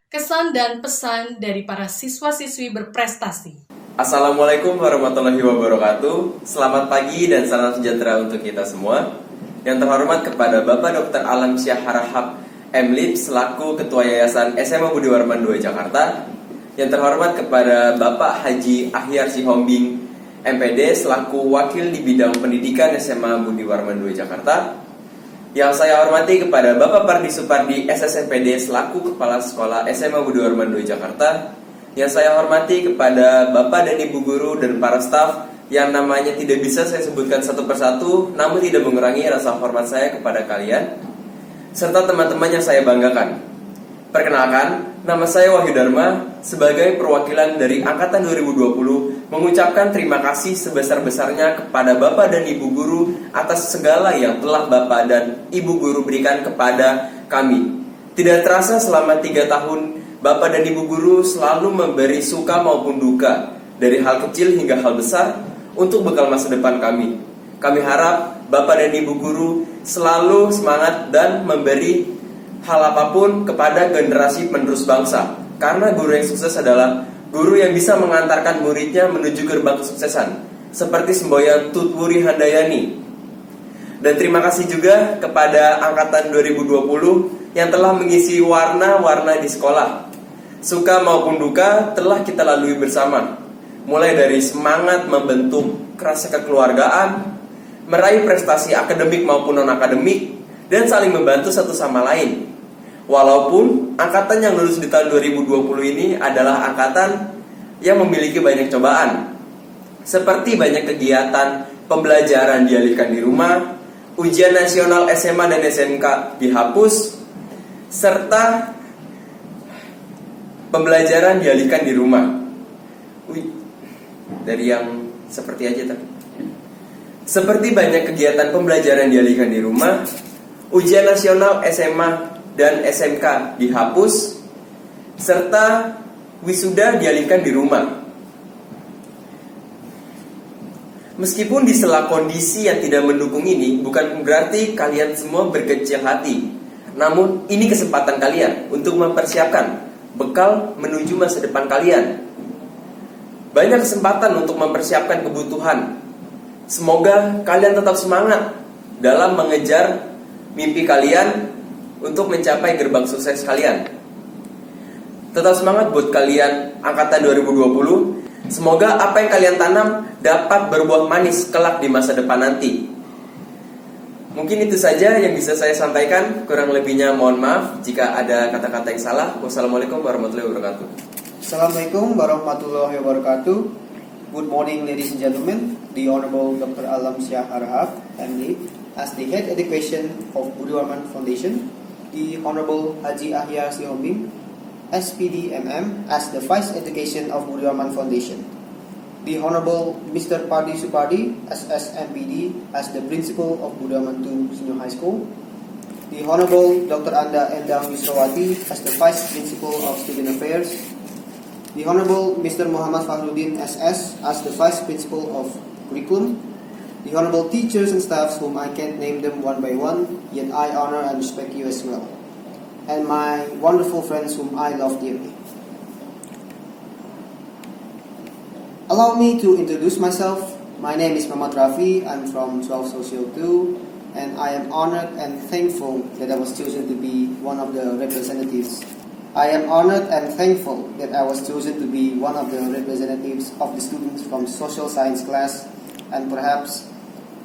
Kesan dan pesan dari para siswa-siswi berprestasi. Assalamualaikum warahmatullahi wabarakatuh. Selamat pagi dan salam sejahtera untuk kita semua. Yang terhormat kepada Bapak Dr. Alam Syah Harahap MLIP selaku Ketua Yayasan SMA Budi Warman II Jakarta. Yang terhormat kepada Bapak Haji Ahyar Sihombing MPD selaku Wakil di bidang pendidikan SMA Budi Warman II Jakarta. Yang saya hormati kepada Bapak Pardi Supardi SSMPD selaku Kepala Sekolah SMA Budi Warman II Jakarta. Yang saya hormati kepada Bapak dan Ibu Guru dan para staf yang namanya tidak bisa saya sebutkan satu persatu, namun tidak mengurangi rasa hormat saya kepada kalian serta teman-teman yang saya banggakan. Perkenalkan, nama saya Wahyu Dharma sebagai perwakilan dari Angkatan 2020 mengucapkan terima kasih sebesar-besarnya kepada Bapak dan Ibu Guru atas segala yang telah Bapak dan Ibu Guru berikan kepada kami. Tidak terasa selama 3 tahun Bapak dan Ibu Guru selalu memberi suka maupun duka, dari hal kecil hingga hal besar, untuk bekal masa depan kami. Kami harap Bapak dan Ibu Guru selalu semangat dan memberi hal apapun kepada generasi penerus bangsa. Karena guru yang sukses adalah guru yang bisa mengantarkan muridnya menuju gerbang kesuksesan, seperti semboyan Tutwuri Handayani. Dan terima kasih juga kepada Angkatan 2020 yang telah mengisi warna-warna di sekolah. Suka maupun duka telah kita lalui bersama. Mulai dari semangat membentuk rasa kekeluargaan, meraih prestasi akademik maupun non-akademik, dan saling membantu satu sama lain. Walaupun angkatan yang lulus di tahun 2020 ini adalah angkatan yang memiliki banyak cobaan, seperti banyak kegiatan pembelajaran dialihkan di rumah, ujian nasional SMA dan SMK dihapus, serta pembelajaran dialihkan di rumah. Dari yang seperti aja tadi. Seperti banyak kegiatan pembelajaran dialihkan di rumah, ujian nasional SMA dan SMK dihapus, serta wisuda dialihkan di rumah. Meskipun di sela kondisi yang tidak mendukung ini, bukan berarti kalian semua berkecil hati. Namun ini kesempatan kalian untuk mempersiapkan bekal menuju masa depan kalian. Banyak kesempatan untuk mempersiapkan kebutuhan. Semoga kalian tetap semangat dalam mengejar mimpi kalian untuk mencapai gerbang sukses kalian. Tetap semangat buat kalian Angkatan 2020. Semoga apa yang kalian tanam dapat berbuah manis kelak di masa depan nanti. Mungkin itu saja yang bisa saya sampaikan. Kurang lebihnya mohon maaf jika ada kata-kata yang salah. Wassalamualaikum warahmatullahi wabarakatuh. Assalamualaikum warahmatullahi wabarakatuh. Good morning, ladies and gentlemen. The Honorable Dr. Alam Syah Harahap, MD, as the Head Education of Budi Warman Foundation. The Honorable Haji Ahyar Sihombing, SPD MM, as the Vice Education of Budi Warman Foundation. The Honorable Mr. Pardi Supardi, SSMPD, as the Principal of Budi Warman II Senior High School. The Honorable Dr. Anda Endang Yusrawati, as the Vice Principal of Student Affairs. The Honorable Mr. Muhammad Fahrudin SS, as the Vice Principal of Curriculum. The Honorable teachers and staffs whom I can't name them one by one, yet I honor and respect you as well. And my wonderful friends whom I love dearly. Allow me to introduce myself. My name is Muhammad Rafi. I'm from 12 Social 2, and I am honored and thankful that I was chosen to be one of the representatives. I am honored and thankful that I was chosen to be one of the representatives of the students from social science class, and perhaps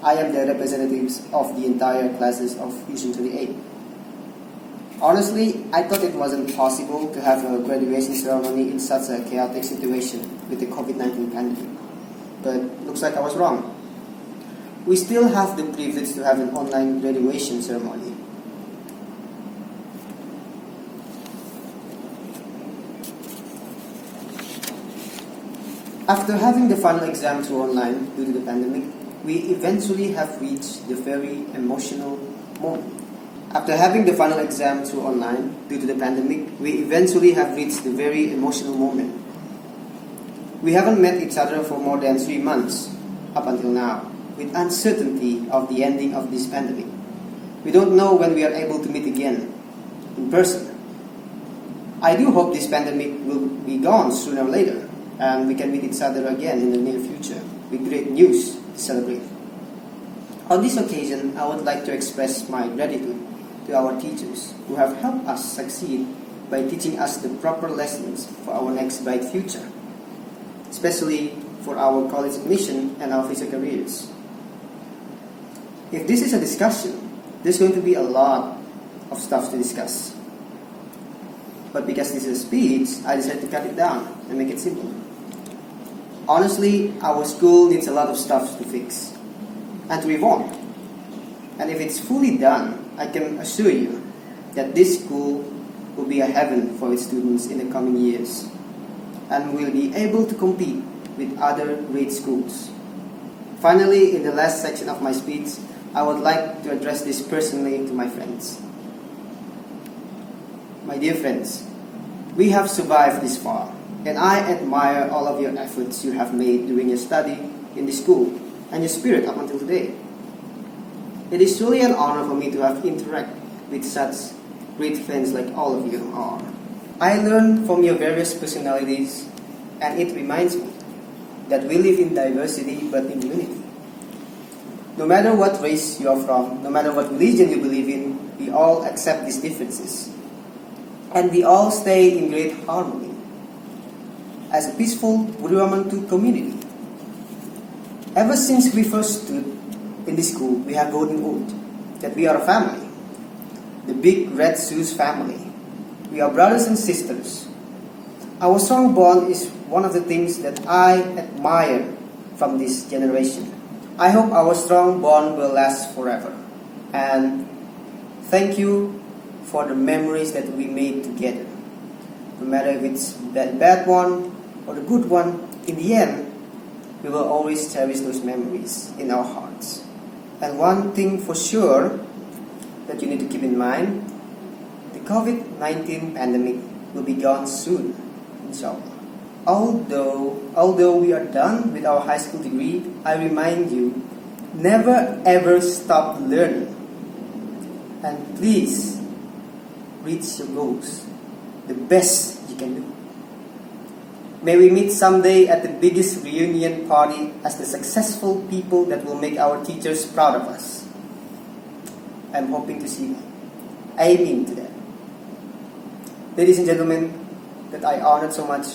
I am the representatives of the entire classes of Fusion 38. Honestly, I thought it wasn't possible to have a graduation ceremony in such a chaotic situation with the COVID-19 pandemic. But looks like I was wrong. We still have the privilege to have an online graduation ceremony. After having the final exam through online due to the pandemic, we eventually have reached the very emotional moment. After having the final exam through online due to the pandemic, we eventually have reached the very emotional moment. We haven't met each other for more than 3 months up until now, with uncertainty of the ending of this pandemic. We don't know when we are able to meet again in person. I do hope this pandemic will be gone sooner or later, and we can meet each other again in the near future with great news to celebrate. On this occasion, I would like to express my gratitude to our teachers who have helped us succeed by teaching us the proper lessons for our next bright future, especially for our college admission and our future careers. If this is a discussion, there's going to be a lot of stuff to discuss. But because this is a speech, I decided to cut it down and make it simple. Honestly, our school needs a lot of stuff to fix and to reform. And if it's fully done, I can assure you that this school will be a heaven for its students in the coming years and will be able to compete with other great schools. Finally, in the last section of my speech, I would like to address this personally to my friends. My dear friends, we have survived this far, and I admire all of your efforts you have made during your study in this school and your spirit up until today. It is truly an honor for me to have interacted with such great friends like all of you are. I learned from your various personalities, and it reminds me that we live in diversity but in unity. No matter what race you are from, no matter what religion you believe in, we all accept these differences. And we all stay in great harmony as a peaceful Budi Warman II community. Ever since we first stood in this school, we have golden oath that we are a family, the Big Red Shoes family. We are brothers and sisters. Our strong bond is one of the things that I admire from this generation. I hope our strong bond will last forever. And thank you for the memories that we made together. No matter if it's the bad one or the good one, in the end, we will always cherish those memories in our hearts. And one thing for sure that you need to keep in mind, the COVID-19 pandemic will be gone soon, inshallah. Although we are done with our high school degree, I remind you, never ever stop learning. And please, reach your goals the best you can do. May we meet someday at the biggest reunion party as the successful people that will make our teachers proud of us. I'm hoping to see that. Aiming to that. Ladies and gentlemen, that I honored so much,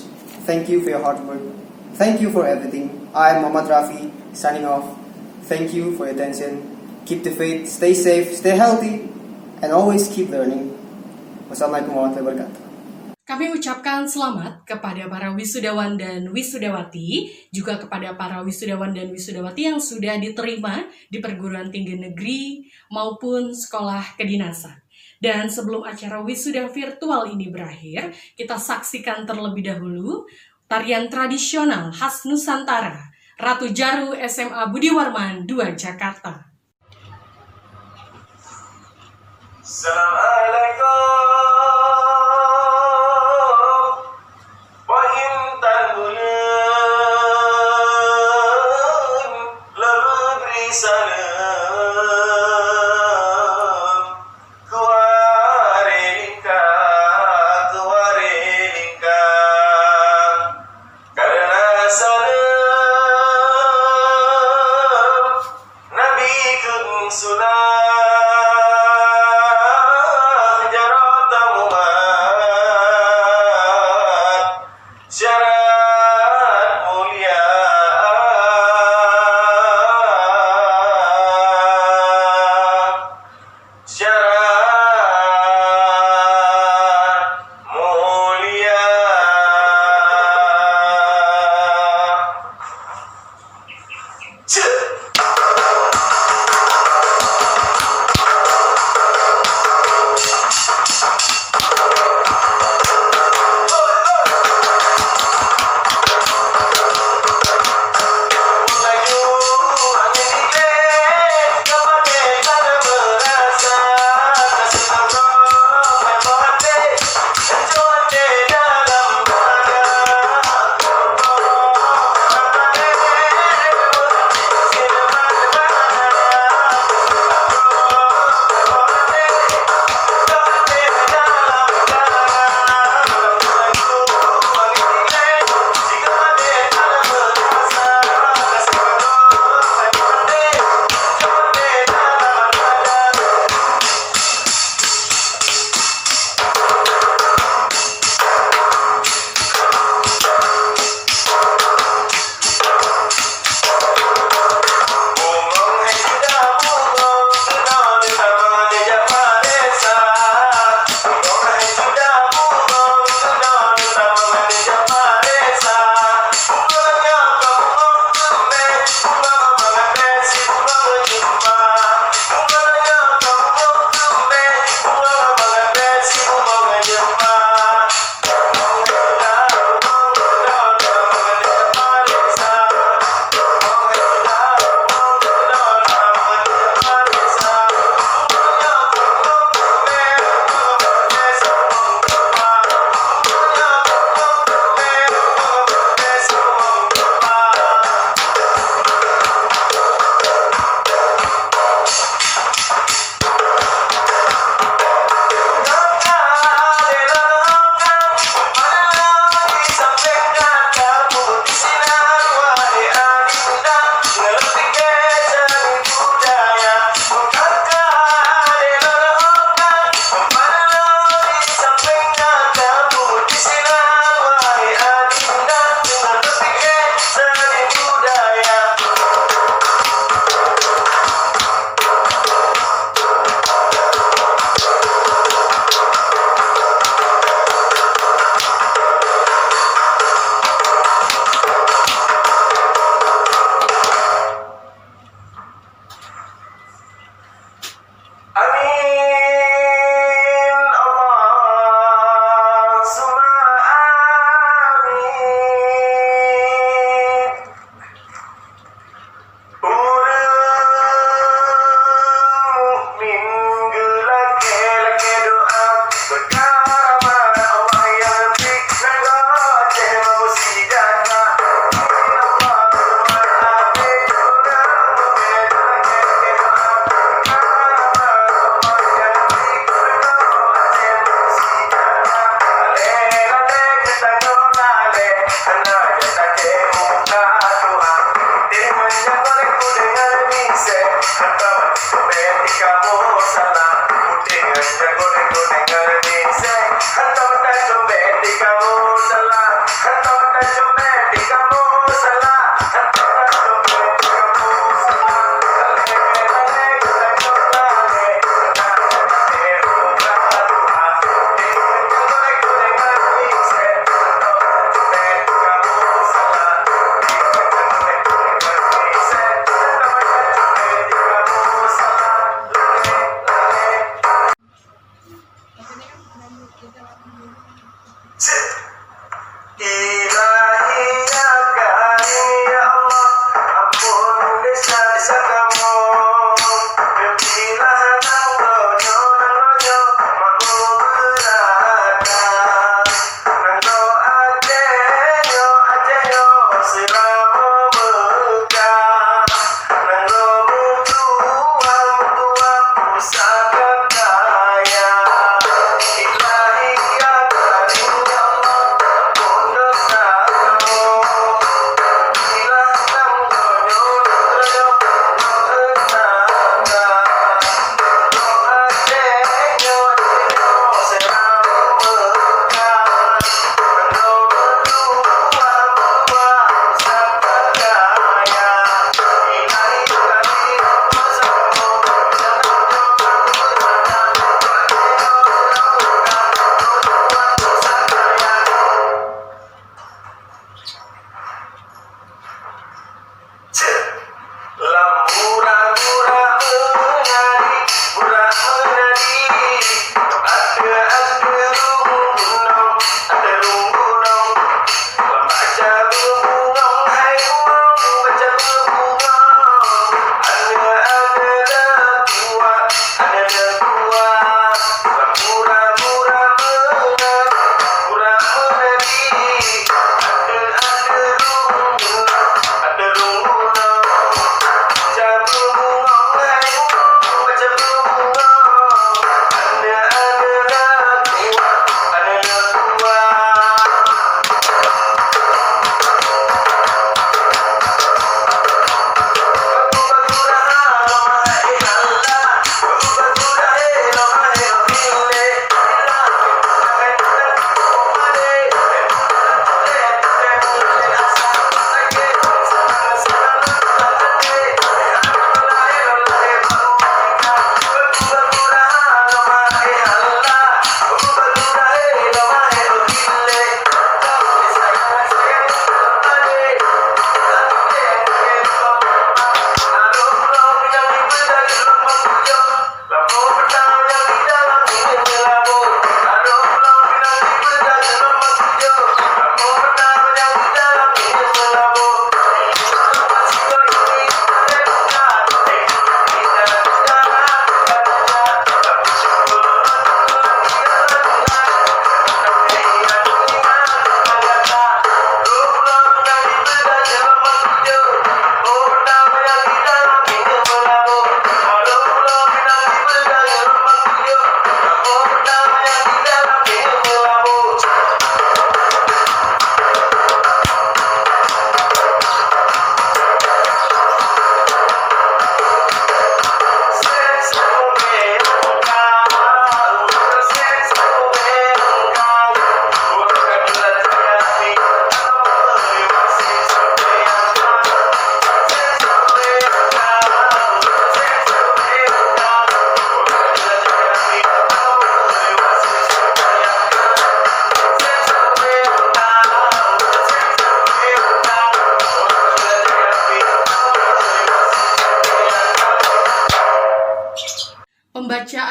thank you for your hard work. Thank you for everything. I'm Muhammad Rafi, signing off. Thank you for your attention. Keep the faith, stay safe, stay healthy, and always keep learning. Wassalamualaikum warahmatullahi wabarakatuh. Kami ucapkan selamat kepada para wisudawan dan wisudawati, juga kepada para wisudawan dan wisudawati yang sudah diterima di perguruan tinggi negeri maupun sekolah kedinasan. Dan sebelum acara wisuda virtual ini berakhir, kita saksikan terlebih dahulu tarian tradisional khas Nusantara, Ratu Jaru SMA Budi Warman II Jakarta. Assalamualaikum. Sudah jarat tamu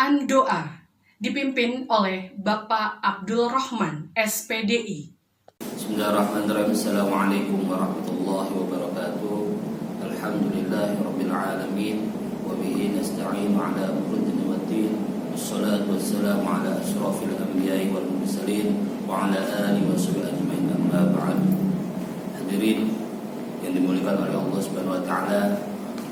Bacaan doa dipimpin oleh Bapak Abdul Rahman, SPDI. Bismillahirrahmanirrahim. Assalamualaikum warahmatullahi wabarakatuh. Alhamdulillahirabbil alamin wa bihi nasta'inu ala umuri dunya waddin. Wassalatu wassalamu ala asyrafil anbiya'i wal mursalin wa ala alihi wa sahbihi ajmain. Amma ba'd. Hadirin yang dimuliakan oleh Allah Subhanahu wa taala,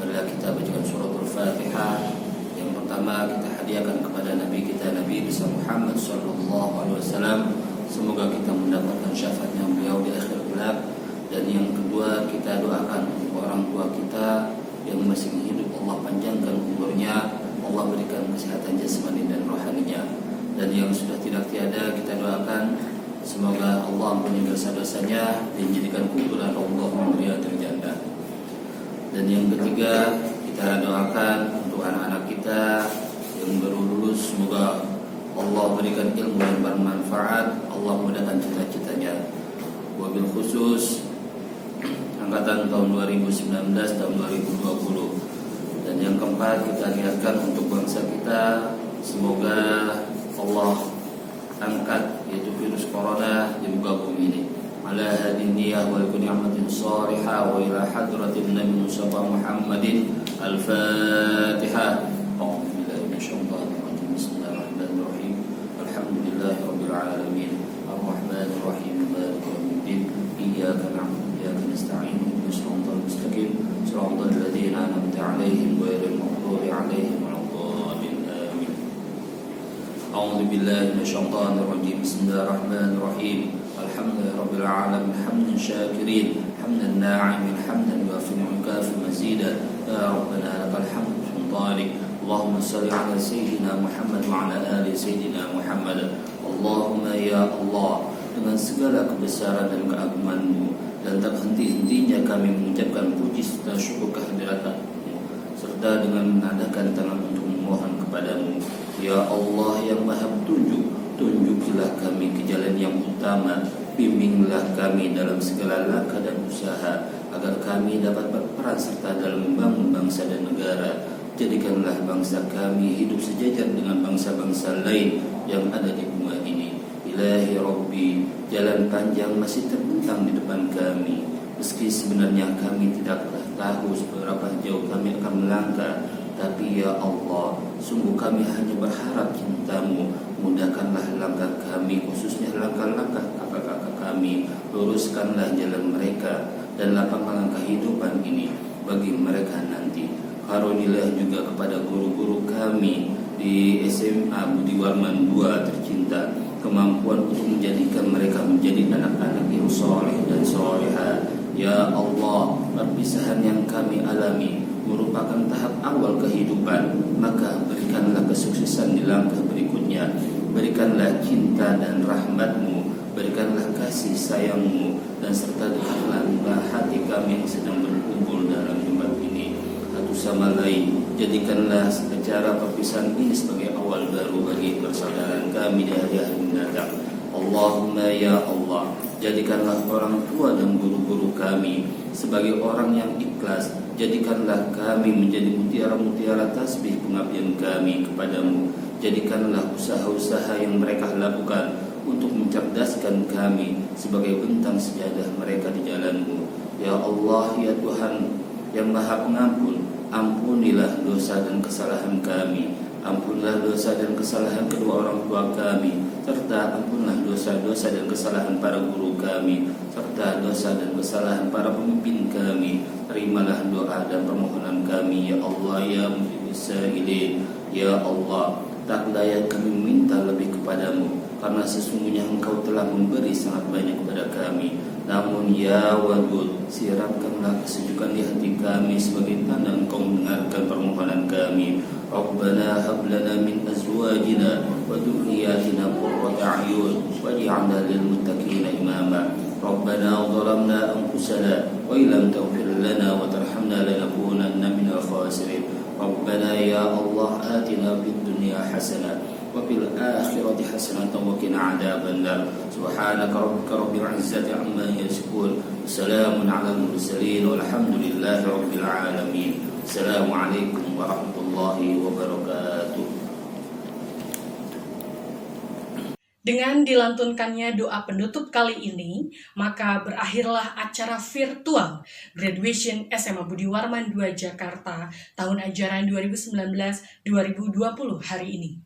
marilah kita bacakan suratul Fatihah. Yang pertama kita hadiahkan kepada Nabi kita, Nabi besar Muhammad sallallahu alaihi wasallam. Semoga kita mendapatkan syafaatnya beliau di akhir kelak. Dan yang kedua, kita doakan untuk orang tua kita yang masih hidup, Allah panjangkan umurnya, Allah berikan kesehatan jasmani dan rohaninya. Dan yang sudah tidak tiada, kita doakan semoga Allah ampuni dosa-dosanya dan jadikan kuburan Allah Riyadul Jannah. Dan yang ketiga, kita doakan untuk anak-anak kita yang baru lulus, semoga Allah berikan ilmu yang bermanfaat, Allah mudahkan cita-citanya. Wabil khusus angkatan tahun 2019 tahun 2020. Dan yang keempat, kita niatkan untuk bangsa kita, semoga Allah angkat yaitu virus corona di muka bumi ini. Ala hadin niyah wa likun ni'matin salihah wa ila hadratin Nabi Mustafa Muhammadin. Al-Fatihah. A'udzubillahi minasyaitonir rajim. Bismillahirrahmanirrahim. Alhamdulillahirabbil alamin. Arrahmanir rahim. Maliki yaumiddin. Iyyaka na'budu wa iyyaka nasta'in. Ihdinas siratal mustaqim. Siratal ladzina an'amta 'alaihim ghairil maghdubi 'alaihim waladdallin. Amin. A'udzu billahi minasyaitonir rajim. Bismillahirrahmanirrahim. Alhamdulillahirabbil alamin. Hamdan syakirin, hamdan na'imin, hamdan yuwafiqu kafi mazida. Ya Rabbana lakal hamdu sultanik. Allahumma salli ala sayyidina Muhammad wa ala ali sayyidina Muhammad. Allahumma ya Allah, dengan segala kebesaran dan keagungan-Mu dan tak henti-hentinya kami mengucapkan puji serta syukur kehadirat-Mu, serta dengan menadahkan tangan untuk memohon kepadamu. Ya Allah yang Maha Petunjuk, tunjukilah kami ke jalan yang utama, bimbinglah kami dalam segala langkah dan usaha, agar kami dapat berperan serta dalam membangun bangsa dan negara. Jadikanlah bangsa kami hidup sejajar dengan bangsa-bangsa lain yang ada di bumi ini. Ilahi Rabbi, jalan panjang masih terbentang di depan kami. Meski sebenarnya kami tidaklah tahu seberapa jauh kami akan melangkah, tapi ya Allah, sungguh kami hanya berharap cinta-Mu. Mudahkanlah langkah kami, khususnya langkah-langkah kakak-kakak kami. Luruskanlah jalan mereka dan lapangkan kehidupan ini bagi mereka nanti. Karunilah juga kepada guru-guru kami di SMA Budi Warman 2 tercinta kemampuan untuk menjadikan mereka menjadi anak-anak yang soleh dan soleha. Ya Allah, perpisahan yang kami alami merupakan tahap awal kehidupan, maka berikanlah kesuksesan di langkah berikutnya. Berikanlah cinta dan rahmat-Mu, berikanlah kasih sayang-Mu, dan serta dekatlah hati kami yang sedang berkumpul dalam tempat ini satu sama lain. Jadikanlah secara perpisahan ini sebagai awal baru bagi persaudaraan kami di hari-hari mendatang. Allahumma ya Allah, jadikanlah orang tua dan guru-guru kami sebagai orang yang ikhlas. Jadikanlah kami menjadi mutiara-mutiara tasbih pengabdian kami kepadamu. Jadikanlah usaha-usaha yang mereka lakukan untuk mencerdaskan kami sebagai bentang sejadah mereka di jalan-Mu. Ya Allah, ya Tuhan yang Maha Pengampun, ampunilah dosa dan kesalahan kami. Ampunilah dosa dan kesalahan kedua orang tua kami, serta ampunilah dosa-dosa dan kesalahan para guru kami, serta dosa dan kesalahan para pemimpin kami. Terimalah doa dan permohonan kami, ya Allah, ya Mujibus Sa'ilin. Ya Allah, tak layak kami meminta lebih kepadamu, karena sesungguhnya Engkau telah memberi sangat banyak kepada kami. Namun ya Wadud, siramkanlah kesejukan di hati kami sebagai tanda Engkau mendengarkan permohonan kami. Rabbana hab lana min azwajina wa dhurriyyatina qurrata a'yun waj'alna lil muttaqina imama. Rabbana zalamna anfusana wa illam taghfir lana wa tarhamna lanakunanna minal khasirin. Rabbana ya Allah, atina fid dunya hasanah wa fil akhirati hasanatan wa qina adzabannar. Subhanaka rabbika rabbil izzati amma yasifun. Salamun 'alal mursalin walhamdulillahi rabbil alamin. Assalamualaikum warahmatullahi wabarakatuh. Dengan dilantunkannya doa penutup kali ini, maka berakhirlah acara virtual Graduation SMA Budi Warman II Jakarta tahun ajaran 2019-2020 hari ini.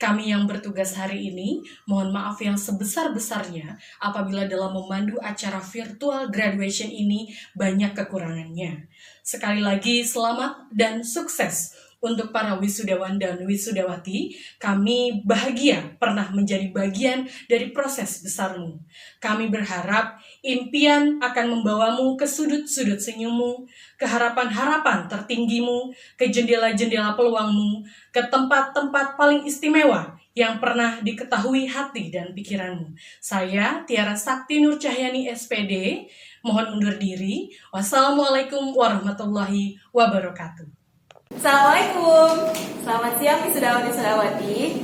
Kami yang bertugas hari ini, mohon maaf yang sebesar-besarnya apabila dalam memandu acara virtual graduation ini banyak kekurangannya. Sekali lagi selamat dan sukses untuk para wisudawan dan wisudawati. Kami bahagia pernah menjadi bagian dari proses besarmu. Kami berharap impian akan membawamu ke sudut-sudut senyummu, ke harapan-harapan tertinggimu, ke jendela-jendela peluangmu, ke tempat-tempat paling istimewa yang pernah diketahui hati dan pikiranmu. Saya Tiara Sakti Nur Cahyani SPD, mohon undur diri. Wassalamualaikum warahmatullahi wabarakatuh. Assalamualaikum, selamat siang wisudawan-wisudawati.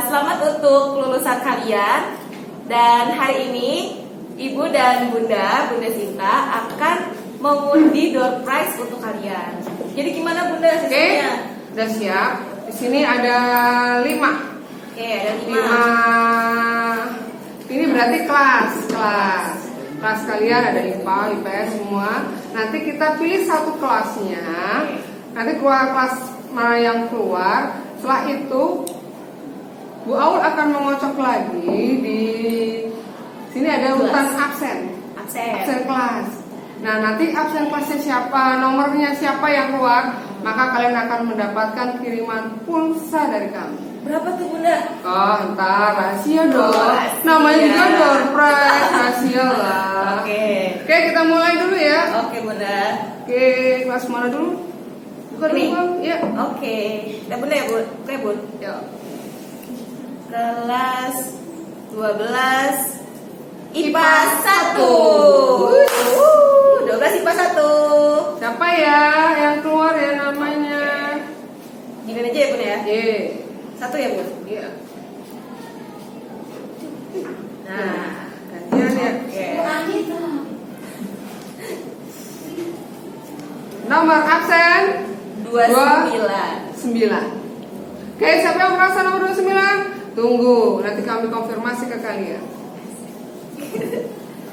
Selamat untuk kelulusan kalian. Dan hari ini Ibu dan Bunda Sinta akan mengundi door prize untuk kalian. Jadi gimana Bunda sistemnya? Udah siap. Di sini ada 5. Oke, ada 5. Ini berarti kelas kalian ada IPA, IPS semua. Nanti kita pilih satu kelasnya. Nanti keluar kelas mana yang keluar. Setelah itu Bu Aul akan mengocok lagi. Di sini ada urutan absen kelas. Nah, nanti absen kelasnya siapa, nomornya siapa yang keluar, maka kalian akan mendapatkan kiriman pulsa dari kami. Berapa tuh Bunda? Oh, entar rahasia dong. Namanya juga door prize, rahasia lah. Oke, kita mulai dulu ya. Oke Bunda. Kelas mana dulu? Bukan dulu, ya. Oke. Ya Bunda ya, Bu. Oke, Bun. Ya. Kelas 12 IPA 1. 12 IPA 1. Siapa ya yang keluar ya namanya? Gini aja ya Bun ya? Iya. 1 ya Bun? Iya. Nah, gantian ya. Oke. Nomor absen 29. Oke, siapa yang merasa nomor 29? Tunggu, nanti kami konfirmasi ke kalian.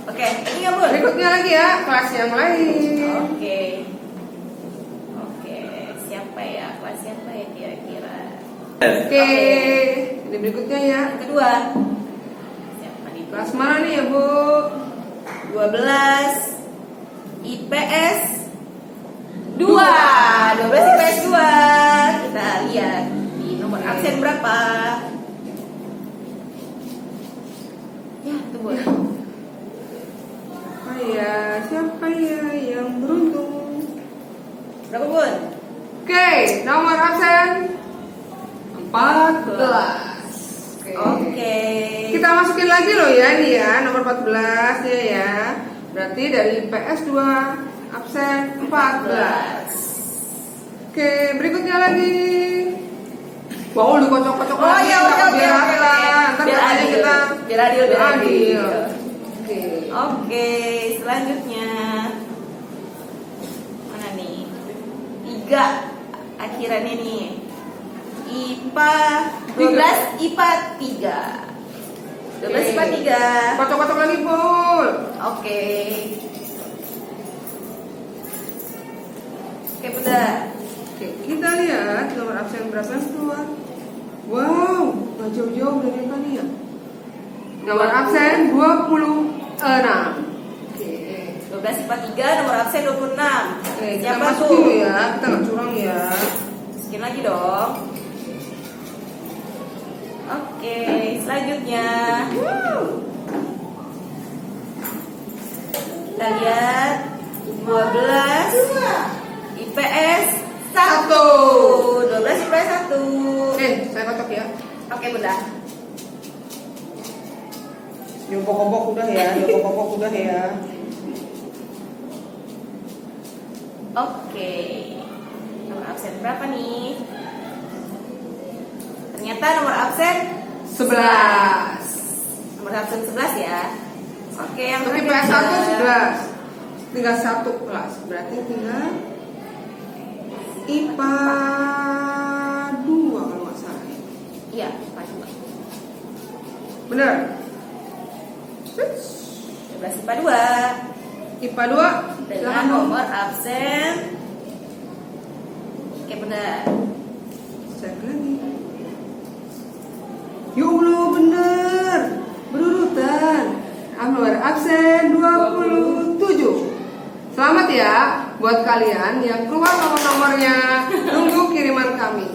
Oke, ini ya Bun. Berikutnya lagi ya, kelas yang lain. Oke, siapa ya? Kelas siapa ya kira-kira? Oke, ini berikutnya ya. Yang kedua. Siapa nih? Kelas mana nih ya Bu? 12 IPS 2. 12 IPS 2. Kita lihat di nomor absen berapa. Ya, tunggu. Siapa ya yang beruntung? Berapa Bun? Oke, nomor absen 14. Oke. Kita masukin lagi loh ya, ini ya, nomor 14 ya. Berarti dari IPS 2 absen 14. Oke, berikutnya lagi. Wow, lu kocok-kocok lagi. Biar adil. Oke, selanjutnya mana nih? 3 akhirannya nih. IPA 12 IPA 3. 12 IPA 3. Kocok-kocok lagi, Bul. Oke, Bunda. Oke, kita lihat nomor absen berapa yang keluar. Wow, gak jauh-jauh dari yang tadi ya. Nomor absen 26. Oke. 12 IPA 3, nomor absen 26. Oke, kita Siapa masukin tuh? dulu ya, kita gak curang ya. Masukin lagi dong. Oke, selanjutnya kita lihat 12 IPS 1. 12 IPS 1. Saya kocok ya. Oke Bunda. Diombok-ombok udah ya, Oke. Nomor absen berapa nih? Ternyata nomor absen 11. Nomor absen 11 ya. Oke, yang Tapi ketiga. IPS 1 11. Tinggal 1 kelas. Berarti tinggal IPA 2 kalau nggak salah. Iya, IPA 2. Benar. 12 IPA 2. IPA 2 Dengan silakan Bu. nomor absen. Oke, benar. Cek lagi. Ya Allah, benar. Berurutan. Nomor absen 27. Selamat ya buat kalian yang keluar nomor-nomornya. Tunggu kiriman kami.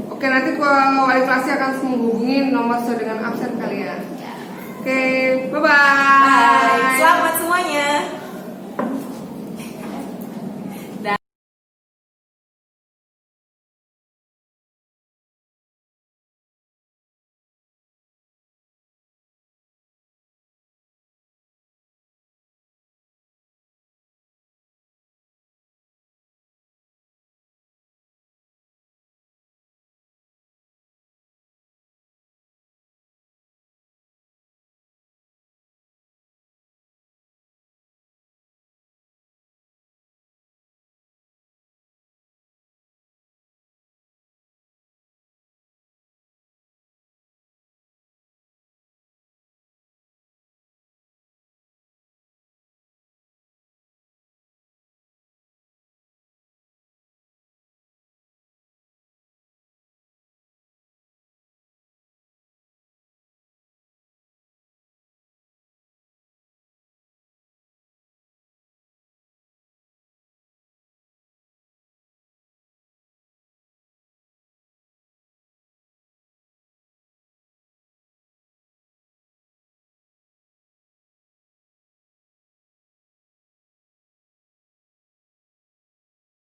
Oke, nanti wali kelasnya akan menghubungi nomor sesuai dengan absen kalian. Oke, bye-bye.